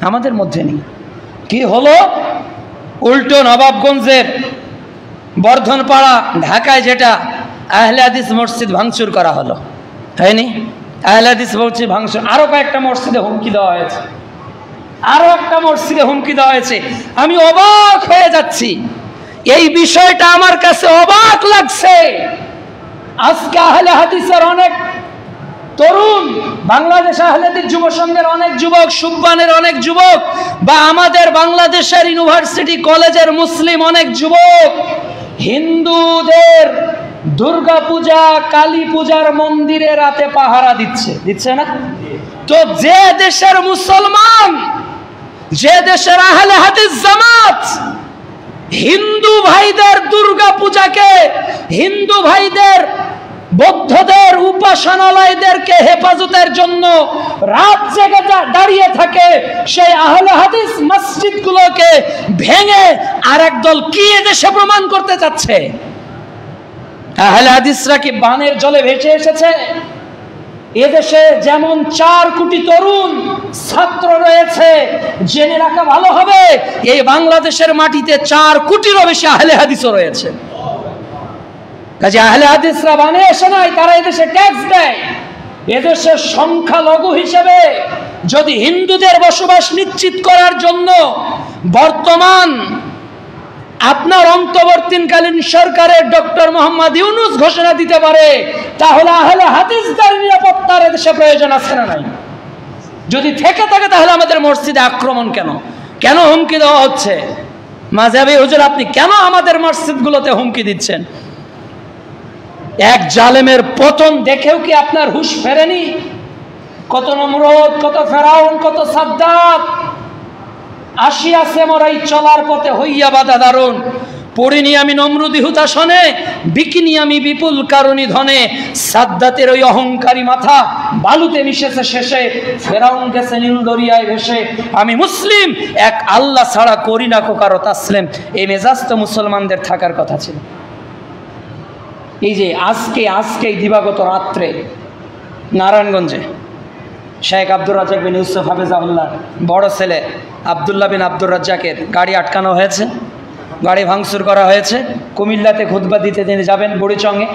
আমাদের মধ্যে নেই। কি হলো? উল্টো নবাবগঞ্জের বর্ধনপাড়া ঢাকায় যেটা আহলে হাদিস মসজিদ ভাঙচুর করা হলো, হয়নি? আহলে হাদিস মসজিদ ভাঙচুর, আরো কয়েকটা মসজিদে হুমকি দেওয়া হয়েছে, আরো একটা মসজিদে হুমকি দেওয়া হয়েছে। আমি অবাক হয়ে যাচ্ছি, এই বিষয়টা আমার কাছে অবাক লাগছে। আজকে আহলে হাদিসের অনেক তরুণ, বাংলাদেশ আহলে হাদিস যুব সংঘের অনেক যুবক, সুববানের অনেক যুবক, বা আমাদের বাংলাদেশের ইউনিভার্সিটি কলেজের মুসলিম অনেক যুবক হিন্দুদের দুর্গা পূজা, কালী পূজার মন্দিরে রাতে পাহারা দিচ্ছে না? তো যে দেশের মুসলমান, যে দেশের আহলে হাদিস জামাত হিন্দু ভাইদের দুর্গা পূজাকে, হিন্দু ভাইদের, বৌদ্ধদের উপাসনালয়দেরকে হেফাজতের জন্য রাত জেগে দাঁড়িয়ে থাকে, সেই আহলে হাদিস মসজিদগুলোকে ভেঙে আরেক দল কি এদেশে প্রমাণ করতে চাচ্ছে? আহলে হাদিসরা কি বানের জলে ভেসে এসেছে? এদেশে যেমন 4 কোটি তরুণ ছাত্র রয়েছে, জেনে রাখা ভালো হবে এই বাংলাদেশের মাটিতে 4 কোটিরও বেশি আহলে হাদিসও রয়েছে। কাজে আহলে হাদিসরা বানে এসে নাই, তারা এদেশে ট্যাক্স দেয়। এদেশের সংখ্যালঘু হিসেবে যদি হিন্দুদের বসবাস নিশ্চিত করার জন্য বর্তমান আপনার অন্তর্বর্তীকালীন সরকারের ডক্টর মোহাম্মদ ইউনূস ঘোষণা দিতে পারে, তাহলে আহলে হাদিসদের নিরাপত্তার এদেশে প্রয়োজন আছে না নাই? যদি থেকে থাকে তাহলে আমাদের মসজিদে আক্রমণ কেন? কেন হুমকি দেওয়া হচ্ছে? মাযহাবী হুজুর, আপনি কেন আমাদের মসজিদগুলোতে হুমকি দিচ্ছেন? এক জালেমের পতন দেখেও কি আপনার হুঁশ ফেরেনি? কত নমরুদ, কত ফেরাউন, কত সাদ্দাত আসিয়াছে মোরাই চলার পথে হইয়া বাধা দারুণ। পড়িনি আমি নমরুদি হুতাশনে, বিকিনি আমি বিপুল কারণী ধনে। সাদ্দাতের ওই অহংকারী মাথা বালুতে মিশেছে শেষে, ফেরাউন গেছে নীল দরিয়ায় ভেসে। আমি মুসলিম, এক আল্লাহ ছাড়া করি না কারো তাসলিম। এই মেজাজ তো মুসলমানদের থাকার কথা ছিল। এই যে আজকে দিবাগত রাত্রে নারায়ণগঞ্জে শেখ আব্দুর রাজ্জাক বিন ইউসুফ হাফেজাহুল্লাহ বড় ছেলে আব্দুল্লাহ বিন আব্দুর রাজ্জাকের গাড়ি আটকানো হয়েছে, গাড়ি ভাঙচুর করা হয়েছে। কুমিল্লাতে খুতবা দিতে তিনি যাবেন, বুড়িচংয়ে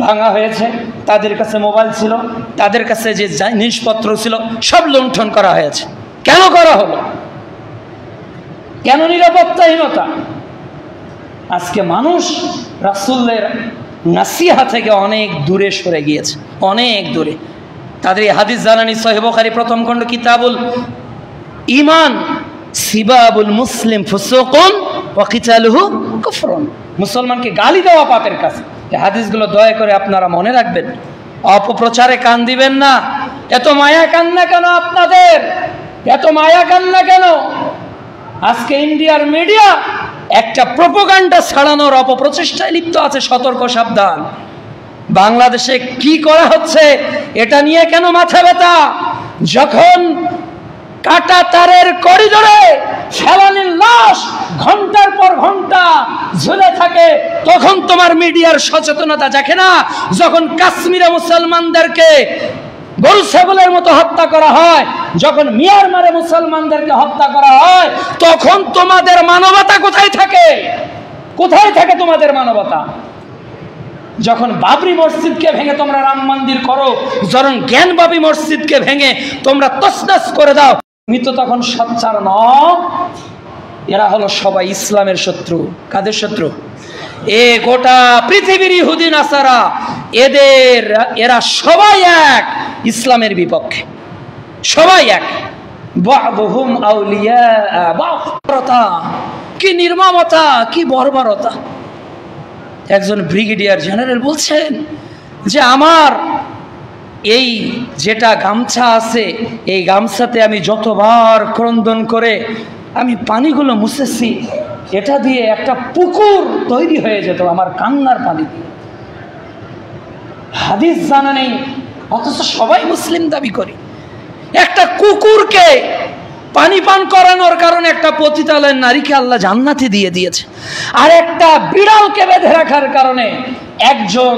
ভাঙা হয়েছে। তাদের কাছে মোবাইল ছিল, তাদের কাছে যে জিনিসপত্র ছিল সব লুণ্ঠন করা হয়েছে। কেন করা হলো? কেন নিরাপত্তাহীনতা? আজকে মানুষ রাসূলের নাসিহা থেকে অনেক দূরে সরে গিয়েছে, অনেক দূরে। তাদের হাদিস জানানি সহিহ বুখারী প্রথম খণ্ড কিতাবুল ঈমান, সিবাবুল মুসলিম ফুসুকুন ওয়া কিতালুহু কুফরুন। মুসলমানকে গালি দেওয়া পাপের কাজ। এই হাদিসগুলো দয়া করে আপনারা মনে রাখবেন, অপপ্রচারে কান দিবেন না। এত মায়া কান্না কেন আপনাদের? এত মায়া কান্না কেন? আজকে ইন্ডিয়ার মিডিয়া একটা প্রোপাগান্ডা ছড়ানোর অপপ্রচেষ্টায় লিপ্ত আছে। সতর্ক, সাবধান। বাংলাদেশে কি করা হচ্ছে এটা নিয়ে কেন মাথা ব্যথা? যখন কাটা তারের করিডোরে ফেলানির লাশ ঘন্টার পর ঘন্টা ঝুলে থাকে, তখন তোমার মিডিয়ার সচেতনতা দেখে না? যখন কাশ্মীরে মুসলমানদেরকে গরু ছাগলের মতো হত্যা করা হয়, যখন মিয়ানমারে মুসলমানদেরকে হত্যা করা হয়, তখন তোমাদের মানবতা কোথায় থাকে? কোথায় থাকে তোমাদের মানবতা? যখন বাবরি মসজিদকে ভেঙে তোমরা রাম মন্দির করো, যখন জ্ঞানবাপী মসজিদকে ভেঙে তোমরা তছনছ করে দাও, তুমি তো তখন সোচ্চার নও। এরা হলো সবাই ইসলামের শত্রু। কাদের শত্রু? এ গোটা পৃথিবীর ইহুদি নাসারা, এরা সবাই এক ইসলামের বিপক্ষে, সবাই এক। বা'দুহুম আউলিয়া বা'দ। কি নির্মমতা, কি বর্বরতা! একজন ব্রিগেডিয়ার জেনারেল বলছেন যে আমার এই যেটা গামছা আছে, এই গামছাতে আমি যতবার ক্রন্দন করে আমি পানিগুলো মুছেছি, এটা দিয়ে একটা পুকুর তৈরি হয়ে যেত আমার কান্নার পানি দিয়ে। হাদিস জানা নেই, অথচ সবাই মুসলিম দাবি করি। একটা কুকুরকে পানি পান করানোর কারণে একটা পতিতালয়ের নারীকে আল্লাহ জান্নাতে দিয়ে দিয়েছে, আর একটা বিড়ালকে বেঁধে রাখার কারণে একজন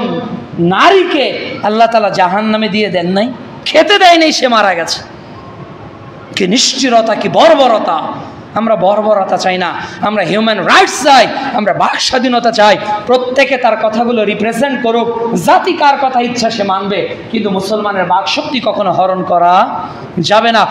নারীকে আল্লাহ তাআলা জাহান্নামে দিয়ে দেন নাই, খেতে দেয় নাই, সে মারা গেছে। কি নিষ্ঠুরতা, কি বর্বরতা! আমরা বর্বরতা চাই না, আমরা হিউম্যান রাইটস চাই, আমরা বাক স্বাধীনতা চাই। প্রত্যেকে তার কথাগুলো রিপ্রেজেন্ট করুক, জাতি কার কথা ইচ্ছা সে মানবে, কিন্তু মুসলমানের বাক শক্তি কখনো হরণ করা যাবে না।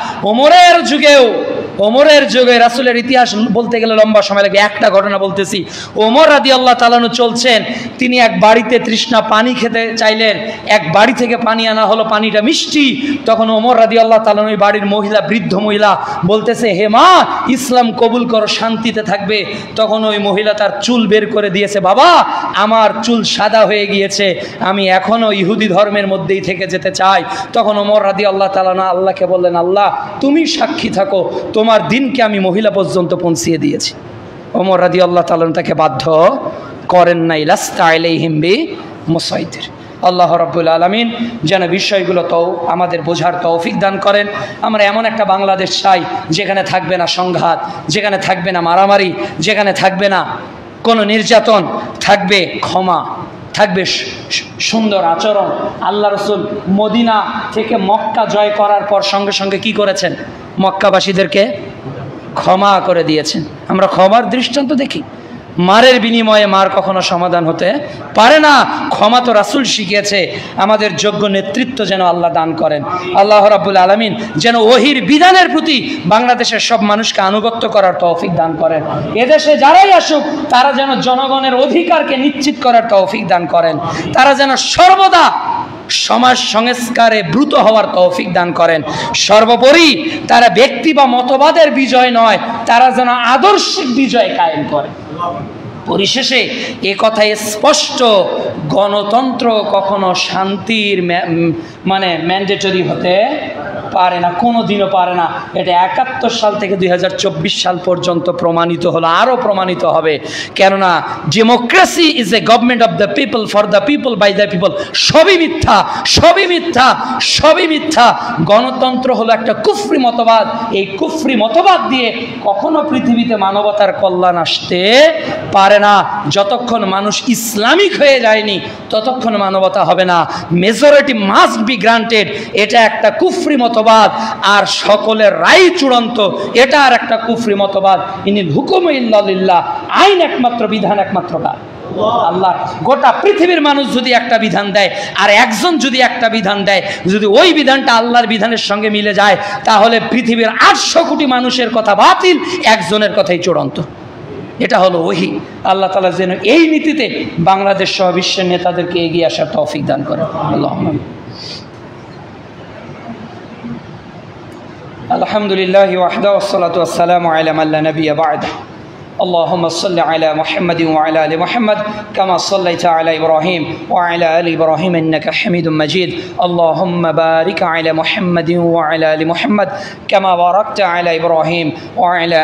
ওমরের যুগে রাসূলের ইতিহাস বলতে গেলে লম্বা সময় লাগে, একটা ঘটনা বলতেছি। ওমর রাদিয়াল্লাহু তাআলা চলছেন, তিনি এক বাড়িতে তৃষ্ণা পানি খেতে চাইলেন, এক বাড়ি থেকে পানি আনা হলো, পানিটা মিষ্টি। তখন ওমর রাদিয়াল্লাহু তাআলা ওই বাড়ির মহিলা, বৃদ্ধ মহিলা বলতেছে, হে মা, ইসলাম কবুল করো, শান্তিতে থাকবে। তখন ওই মহিলা তার চুল বের করে দিয়েছে, বাবা আমার চুল সাদা হয়ে গিয়েছে, আমি এখনো ইহুদি ধর্মের মধ্যেই থেকে যেতে চাই। তখন ওমর রাদিয়াল্লাহু তাআলা আল্লাহকে বললেন, আল্লাহ তুমি সাক্ষী থাকো, তোমার দিনকে আমি মহিলা পর্যন্ত পৌঁছিয়ে দিয়েছি। ওমর রাদিয়াল্লাহু তাআলা তাকে বাধ্য করেন নাই। লাস্তা আলাইহিম বিমুসাইতির। আল্লাহ রাব্বুল আলামিন যেন বিষয়গুলো তো আমাদের বোঝার তৌফিক দান করেন। আমরা এমন একটা বাংলাদেশ চাই যেখানে থাকবে না সংঘাত, যেখানে থাকবে না মারামারি, যেখানে থাকবে না কোনো নির্যাতন, থাকবে ক্ষমা, থাকবে সুন্দর আচরণ। আল্লাহ রাসূল মদিনা থেকে মক্কা জয় করার পর সঙ্গে সঙ্গে কি করেছেন? মক্কাবাসীদেরকে ক্ষমা করে দিয়েছেন। আমরা ক্ষমার দৃষ্টান্ত দেখি। মারের বিনিময়ে মার কখনো সমাধান হতে পারে না। ক্ষমা তো রাসূল শিখিয়েছে। আমাদের যোগ্য নেতৃত্ব যেন আল্লাহ দান করেন। আল্লাহ রাব্বুল আলামিন যেন ওহির বিধানের প্রতি বাংলাদেশের সব মানুষকে আনুগত্য করার তৌফিক দান করেন। এদেশে যারাই আসুক তারা যেন জনগণের অধিকারকে নিশ্চিত করার তৌফিক দান করেন। তারা যেন সর্বদা সমাজ সংস্কারে ব্রুত হওয়ার তৌফিক দান করেন। সর্বোপরি তারা ব্যক্তি বা মতবাদের বিজয় নয়, তারা যেন আদর্শিক বিজয় কায়েম করে। পরিশেষে এ কথাই স্পষ্ট, গণতন্ত্র কখনো শান্তির ম্যান্ডেটরি হতে পারে না, কোনো দিনও পারে না। এটা 71 সাল থেকে 2024 সাল পর্যন্ত প্রমাণিত হলো, আরও প্রমাণিত হবে। কেননা democracy is a government of the people, for the people, by the people. সবই মিথ্যা, সবই মিথ্যা, সবই মিথ্যা। গণতন্ত্র হলো একটা কুফরি মতবাদ। এই কুফরি মতবাদ দিয়ে কখনো পৃথিবীতে মানবতার কল্যাণ আসতে পারে না। যতক্ষণ মানুষ ইসলামিক হয়ে যায়নি ততক্ষণ মানবতা হবে না। মেজরিটি মাস্ট বি গ্রান্টেড, এটা একটা কুফরি মতবাদ। আর সকলের রায় চূড়ান্ত, এটা আর একটা কুফরি মতবাদ। ইনিল হুকুমু ইল্লা লিল্লাহ, আইন একমাত্র, বিধান একমাত্র কার? আল্লাহ। গোটা পৃথিবীর মানুষ যদি একটা বিধান দেয় আর একজন যদি একটা বিধান দেয়, যদি ওই বিধানটা আল্লাহর বিধানের সঙ্গে মিলে যায়, তাহলে পৃথিবীর 800 কোটি মানুষের কথা বাতিল, একজনের কথাই চূড়ান্ত। এটা হলো ওহী। আল্লাহ তাআলা যেন এই নীতিতে বাংলাদেশ সহ বিশ্বের নেতাদেরকে এগিয়ে আসার তৌফিক দান করেন। আল্লাহুম্মা আলহামদুলিল্লাহি ওয়াহদাহু ওয়াসসালাতু ওয়াসসালামু আলা মান লা নাবিয়্যা বা'দাহু। اللهم صل على محمد وعلى آل محمد كما صليت على إبراهيم وعلى آل إبراهيم إنك حميد مجيد. اللهم بارك على محمد وعلى آل محمد كما باركت على إبراهيم وعلى